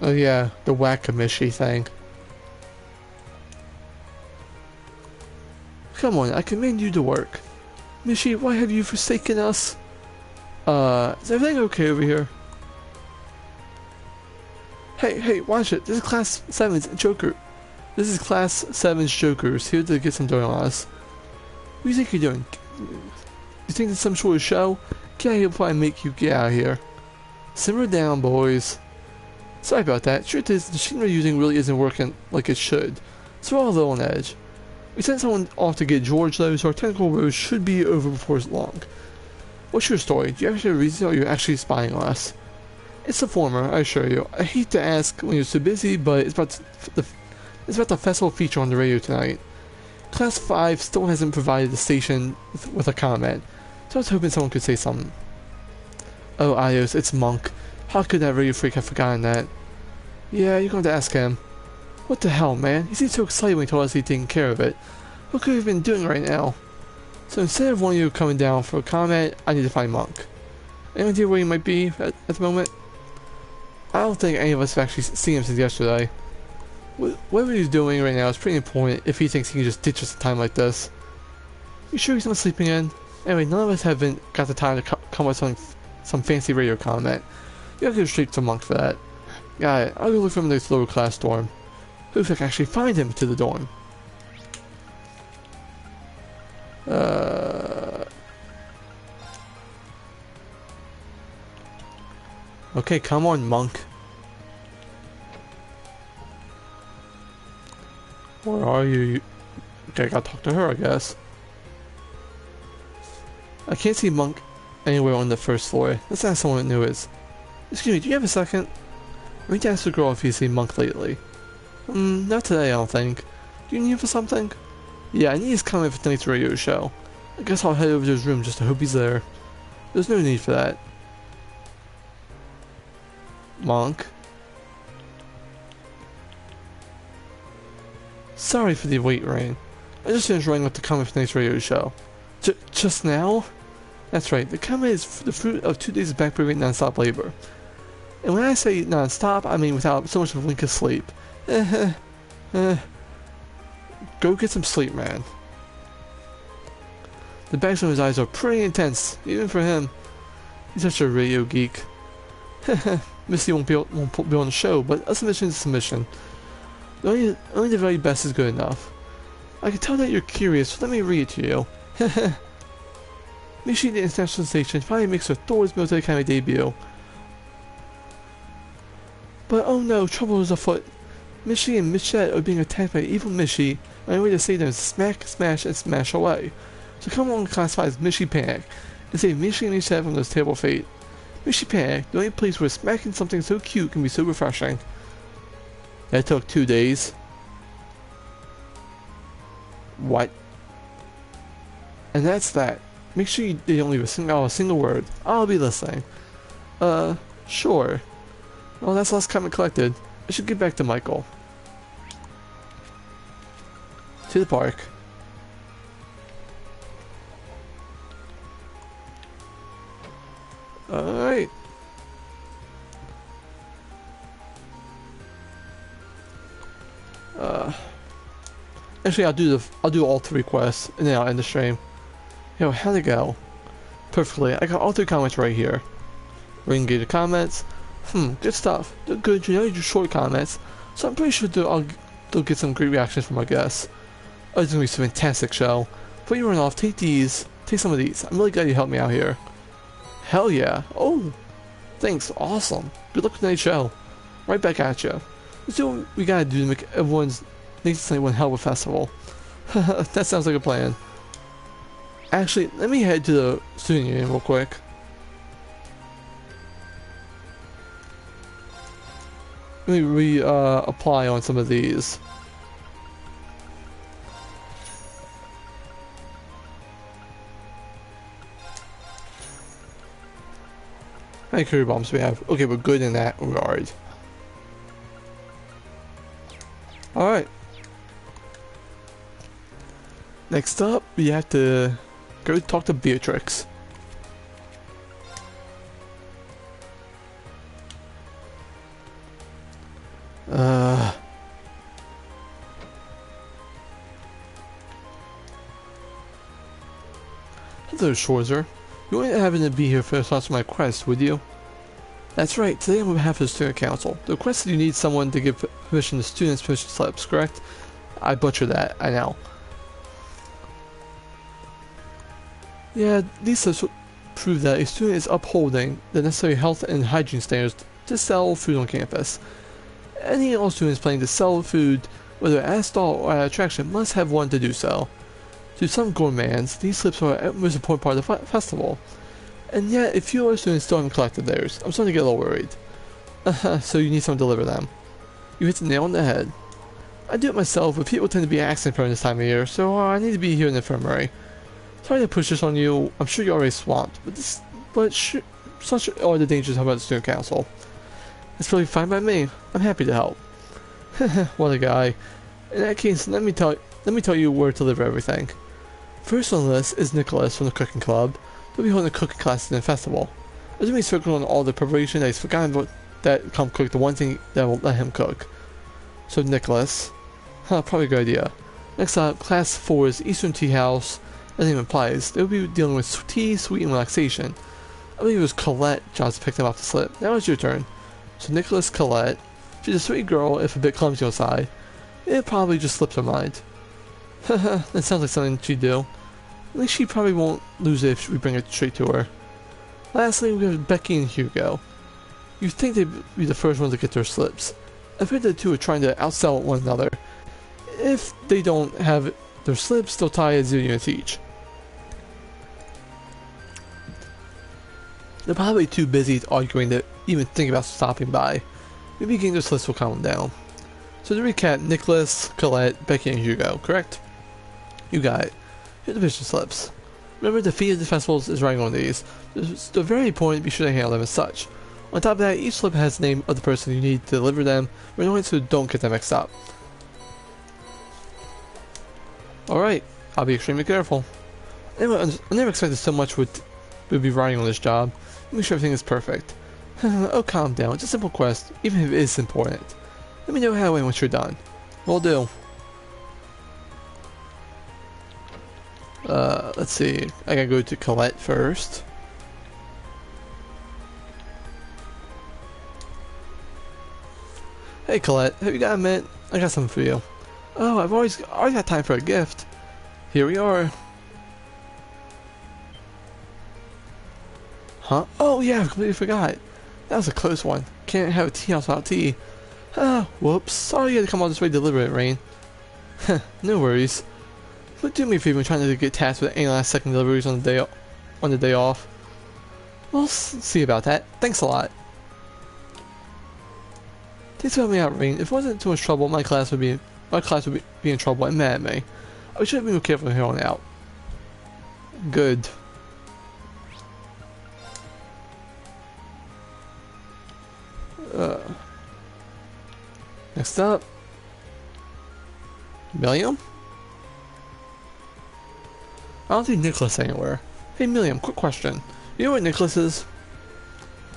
Oh yeah, the Whack-A-Mishy thing. Come on, I commend you to work. Mishy, why have you forsaken us? Is everything okay over here? Hey, watch it. This is Class 7's Joker. This is Class 7's Jokers, here to get some dough on us. What do you think you're doing? You think it's some sort of show? Get out of here before I make you get out of here. Simmer down, boys. Sorry about that. Truth is, the machine we're using really isn't working like it should. So we're all a little on edge. We sent someone off to get George though, so our technical woes should be over before long. What's your story? Do you actually have a reason, or are you actually spying on us? It's the former, I assure you. I hate to ask when you're so busy, but it's about the festival feature on the radio tonight. Class 5 still hasn't provided the station with a comment, so I was hoping someone could say something. Oh, Ios, it's Monk. How could that radio freak have forgotten that? Yeah, you're going to ask him. What the hell, man? He seemed so excited when he told us he'd taken care of it. What could he have been doing right now? So instead of one of you coming down for a comment, I need to find Monk. Any idea where he might be at the moment? I don't think any of us have actually seen him since yesterday. Whatever he's doing right now is pretty important if he thinks he can just ditch us a time like this. You sure he's not sleeping in? Anyway, none of us haven't got the time to come up with some fancy radio comment. You gotta go straight to Monk for that. Got it. I'll go look for him in this lower class dorm. Hopefully I can actually find him to the dorm. Okay, come on, Monk. Where are you? Okay, I gotta talk to her, I guess. I can't see Monk anywhere on the first floor. Let's ask someone who is. Excuse me, do you have a second? I need to ask the girl if you've seen Monk lately. Not today, I don't think. Do you need him for something? Yeah, I need his comment for tonight's radio show. I guess I'll head over to his room just to hope he's there. There's no need for that. Monk. Sorry for the wait, Rain. I just finished writing up the comment for tonight's radio show. Just now? That's right, the comment is the fruit of 2 days of backbreaking non-stop labor. And when I say non-stop, I mean without so much of a wink of sleep. Go get some sleep, man. The bags on his eyes are pretty intense, even for him. He's such a radio geek. Misty won't be on the show, but a submission is a submission. Only the very best is good enough. I can tell that you're curious, so let me read it to you. Michi, the international sensation, finally makes her Thor's Military Academy debut. But oh no, trouble is afoot. Michi and Michette are being attacked by evil Michi, and the way to save them is smack, smash, and smash away. So come along and classify as Michi Panic, and save Michi and Michette from this terrible fate. Michi Panic, the only place where smacking something so cute can be so refreshing. That took 2 days. What? And that's that. Make sure you don't leave a single word. I'll be listening. Sure. Well, that's the last comment collected. I should get back to Michael. To the park. Alright. Actually, I'll do all 3 quests, and then I'll end the stream. Yo, how'd it go? Perfectly. I got all 3 comments right here. Re-engage the comments. Good stuff. They're good, you know, you do short comments, so I'm pretty sure they'll get some great reactions from our guests. Oh, it's gonna be some fantastic show. Before you run off, take some of these. I'm really glad you helped me out here. Hell yeah. Oh, thanks. Awesome. Good luck with tonight's show. Right back at you. Let's do what we gotta do to make everyone's next night one hell of a festival. That sounds like a plan. Actually, let me head to the student union real quick. Let me apply on some of these. How many career bombs do we have? Okay, we're good in that regard. Alright. Next up, we have to go talk to Beatrix. Hello, Schwarzer. You wouldn't happen to be here for the response to my quest, would you? That's right, today I'm on behalf of the Student Council. The request is you need someone to give permission to students' permission slips, correct? I butchered that, I know. Yeah, these slips prove that a student is upholding the necessary health and hygiene standards to sell food on campus. Any and all students planning to sell food, whether at a stall or at an attraction, must have one to do so. To some gourmands, these slips are a most important part of the festival. And yet, a few other students still haven't collected theirs. I'm starting to get a little worried. So you need someone to deliver them. You hit the nail on the head. I do it myself, but people tend to be accident prone this time of year, so I need to be here in the infirmary. Sorry to push this on you, I'm sure you're already swamped, but such are the dangers about the Student Council. It's really fine by me. I'm happy to help. What a guy. In that case, let me tell you where to deliver everything. First on the list is Nicholas from the cooking club. They'll be holding a cooking class in the festival. There's gonna be circled on all the preparation that he's forgotten about that come cook the one thing that will let him cook. So Nicholas. Probably a good idea. Next up, class 4's Eastern Tea House. As the name implies, they'll be dealing with tea, sweet, and relaxation. I believe it was Colette Johnson picked them off the slip. Now it's your turn. So Nicholas Colette. She's a sweet girl, if a bit clumsy on the side. It probably just slipped her mind. That sounds like something she'd do. At least she probably won't lose it if we bring it straight to her. Lastly, we have Becky and Hugo. You'd think they'd be the first ones to get their slips. I bet the two are trying to outsell one another. If they don't have their slips, they'll tie at 0 units each. They're probably too busy arguing to even think about stopping by. Maybe getting their slips will calm them down. So to recap, Nicholas, Colette, Becky, and Hugo, correct? You got it. Here are the vision slips. Remember, the fee of the festivals is writing on these. They're very important, be sure to handle them as such. On top of that, each slip has the name of the person you need to deliver them, so don't get them mixed up. Alright, I'll be extremely careful. Anyway, I never expected so much would be riding on this job. Make sure everything is perfect. Oh, calm down. It's a simple quest, even if it is important. Let me know how it went once you're done. Will do. Let's see. I gotta go to Colette first. Hey Colette, have you got a minute? I got something for you. Oh, I've always got time for a gift. Here we are. Huh? Oh yeah, I completely forgot. That was a close one. Can't have a tea house without tea. Ah, whoops. Sorry you had to come all this way to deliver it, Rain. No worries. But do me a favor when trying to get tasked with any last second deliveries on the day off. We'll see about that. Thanks a lot. Thanks for helping me out, Rain. If it wasn't too much trouble, my class would be in trouble and mad at me. I should have been more careful from here on out. Good. Next up, Milliam? I don't see Nicholas anywhere. Hey Milliam, quick question. You know what Nicholas is?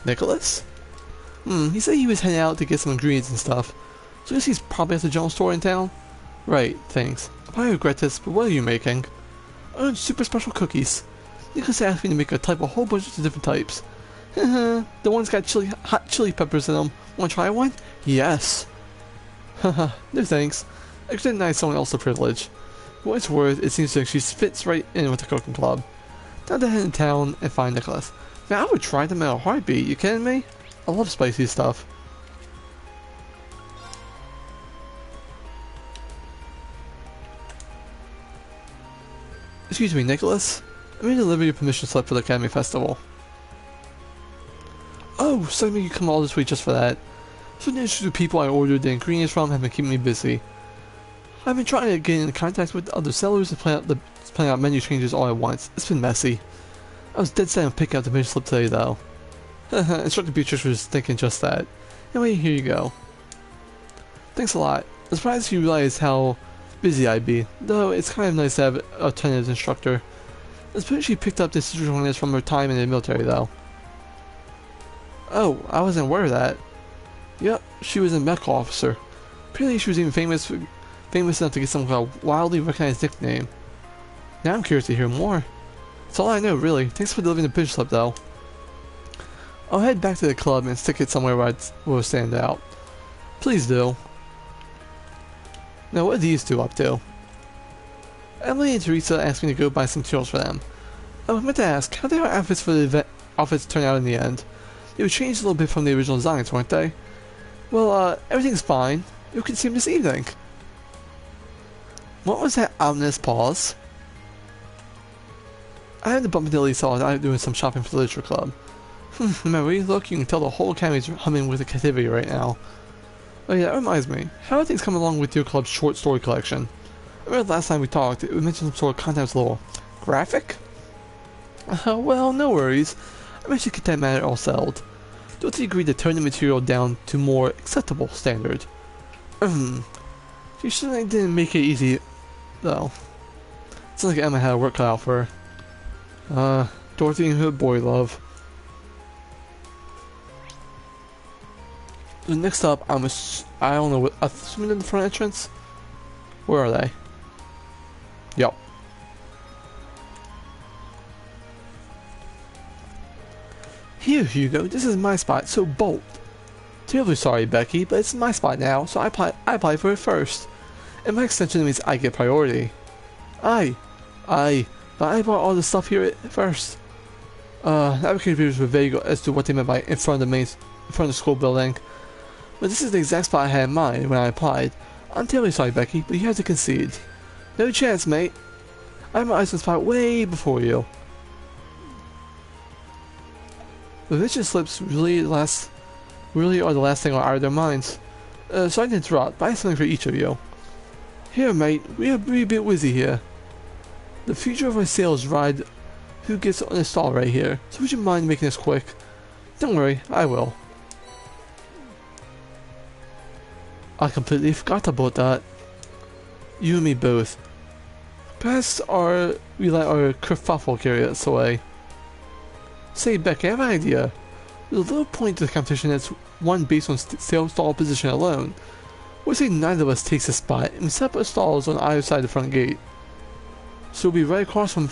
Nicholas? He said he was heading out to get some ingredients and stuff. So I guess he's probably at the general store in town? Right, thanks. I probably regret this, but what are you making? Oh, super special cookies. Nicholas asked me to make a whole bunch of different types. The one's got hot chili peppers in them. Want to try one? Yes. Haha, no thanks. I could deny someone else the privilege. For what it's worth, it seems like she fits right in with the cooking club. Time to head in town and find Nicholas. Man, I would try them in a heartbeat, you kidding me? I love spicy stuff. Excuse me, Nicholas? I may deliver your permission slip for the Academy Festival. Oh, so you come all this way just for that. So the interested people I ordered the ingredients from have been keeping me busy. I've been trying to get in contact with other sellers and plan out menu changes all at once. It's been messy. I was dead set on picking up the permission slip today though. Instructor Beatrice was thinking just that. Anyway, here you go. Thanks a lot. I'm surprised you realize how busy I'd be, though it's kind of nice to have an alternative instructor. I suppose she picked up this situation from her time in the military though. Oh, I wasn't aware of that. Yep, she was a medical officer. Apparently she was even famous enough to get some kind of wildly recognized nickname. Now I'm curious to hear more. That's all I know, really. Thanks for delivering the pitch slip though. I'll head back to the club and stick it somewhere where it will stand out. Please do. Now what are these two up to? Emily and Teresa asked me to go buy some materials for them. Oh, I meant to ask, how did our outfits for the event turn out in the end? They were changed a little bit from the original designs, weren't they? Well, everything's fine. You can see them this evening. What was that ominous pause? I had to bump into Lisa while I was doing some shopping for the literature club. No matter where you look, you can tell the whole academy's humming with the captivity right now. Oh yeah, that reminds me. How are things coming along with your club's short story collection? I remember last time we talked, we mentioned some sort of content was a little graphic? Well, no worries. I managed to get that matter all settled. Dorothy agreed to turn the material down to more acceptable standard. She certainly didn't make it easy, though. It's like Emma had a work cut out for her. Dorothy and her boy love. So next up, I don't know, assuming in the front entrance? Where are they? Yup. Here, Hugo, this is my spot, so bolt. Terribly sorry, Becky, but it's my spot now, so I apply for it first. And by extension, it means I get priority. But I bought all the stuff here first. The application papers were vague as to what they meant by in front of the school building. But this is the exact spot I had in mind when I applied. I'm terribly sorry, Becky, but you have to concede. No chance, mate. I have my eyes on the spot way before you. The vision slips really are the last thing on either of their minds. Sorry to interrupt, but I have something for each of you. Here, mate, we are a bit wizzy here. The future of our sales ride who gets on the stall right here, so would you mind making this quick? Don't worry, I will. I completely forgot about that. You and me both. Perhaps we let our kerfuffle carry us away. Say, Becky, I have an idea. There's a little point to the competition that's won based on sales stall position alone. What say neither of us takes a spot and we set up our stalls on either side of the front gate. So we'll be right across from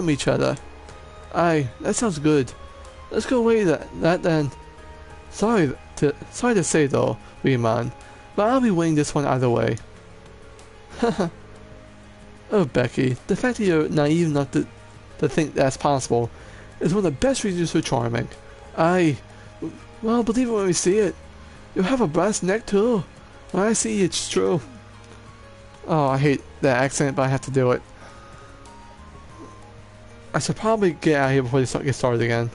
each other. Aye, that sounds good. Let's go away that then. Sorry to say though, Riemann, but I'll be winning this one either way. Oh Becky, the fact that you're naive enough to think that's possible is one of the best reasons for charming. Aye, well, believe it when we see it. You'll have a brass neck too. When I see it's true. Oh, I hate that accent, but I have to do it. I should probably get out of here before they get started again.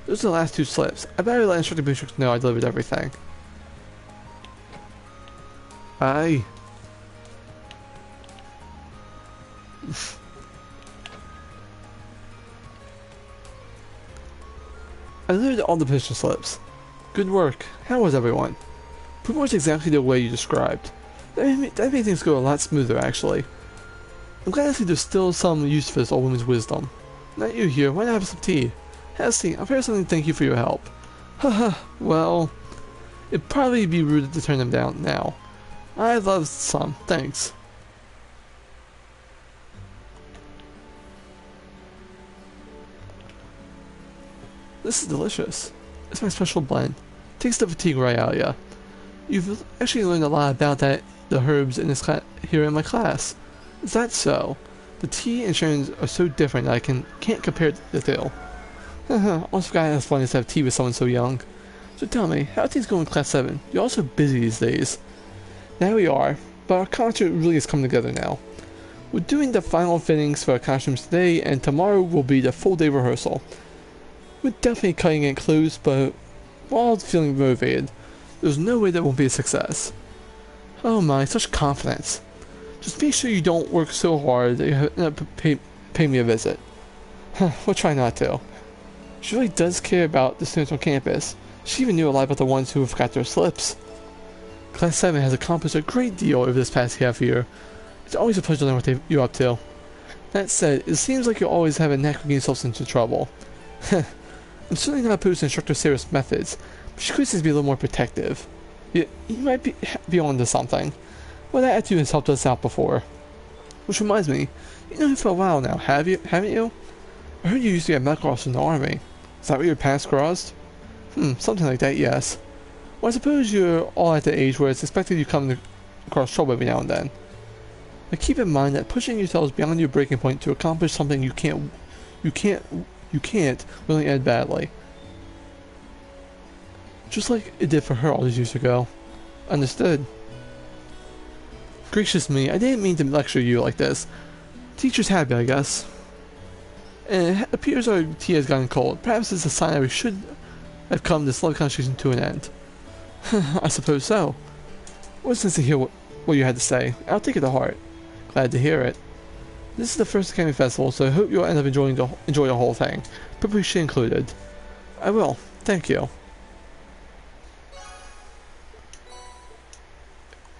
Those are the last two slips. I better let Instructor Beatrix know I delivered everything. Aye. I delivered all the position slips. Good work. How was everyone? Pretty much exactly the way you described. That made things go a lot smoother, actually. I'm glad to see there's still some use for this old woman's wisdom. Not you here, why not have some tea? Have a seat, I'll personally thank you for your help. Haha, well, it'd probably be rude to turn them down now. I'd love some, thanks. This is delicious. It's my special blend. Takes the fatigue right out of ya. You've actually learned a lot about the herbs in this here in my class. Is that so? The tea and sherrins are so different that I can't compare the two. Also forgot it's fun to have tea with someone so young. So tell me, how are things going in Class 7? You're all so busy these days. Now we are, but our concert really has come together now. We're doing the final fittings for our costumes today, and tomorrow will be the full day rehearsal. We're definitely cutting it close, but we're all feeling motivated. There's no way that won't be a success. Oh my, such confidence. Just make sure you don't work so hard that you have to pay me a visit. We'll try not to. She really does care about the students on campus. She even knew a lot about the ones who forgot their slips. Class 7 has accomplished a great deal over this past half year. It's always a pleasure to learn what you're up to. That said, it seems like you always have a knack for getting yourself into trouble. I'm certainly not opposed to Instructor Sarah's methods, but she could seem to be a little more protective. You might be onto something. Well, that attitude has helped us out before. Which reminds me, you know him for a while now, haven't you? I heard you used to be a medical officer in the army. Is that where your paths crossed? Something like that, yes. Well, I suppose you're all at the age where it's expected you come across trouble every now and then. But keep in mind that pushing yourselves beyond your breaking point to accomplish something you can't will only end badly. Just like it did for her all these years ago. Understood. Gracious me, I didn't mean to lecture you like this. Teacher's happy, I guess. And it appears our tea has gotten cold. Perhaps it's a sign that we should have come this love conversation to an end. I suppose so. It was nice to hear what you had to say. I'll take it to heart. Glad to hear it. This is the first Academy Festival, so I hope you'll end up enjoy the whole thing. Preparation included. I will. Thank you.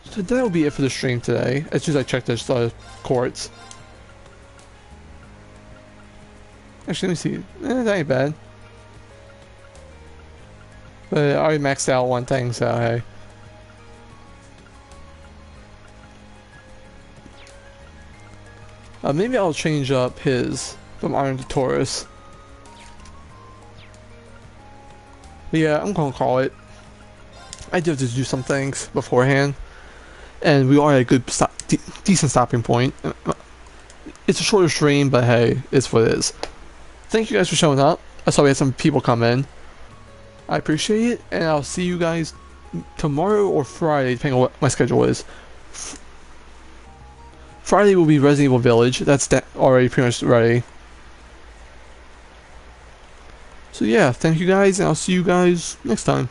So that will be it for the stream today, as soon as I check the courts. Actually, let me see. That ain't bad. But I already maxed out one thing, so hey. Maybe I'll change up his from Iron to Taurus. But yeah, I'm gonna call it. I do have to do some things beforehand. And we are at a good decent stopping point. It's a shorter stream, but hey, it's what it is. Thank you guys for showing up. I saw we had some people come in. I appreciate it, and I'll see you guys tomorrow or Friday, depending on what my schedule is. Friday will be Resident Evil Village. That's already pretty much ready. So yeah, thank you guys, and I'll see you guys next time.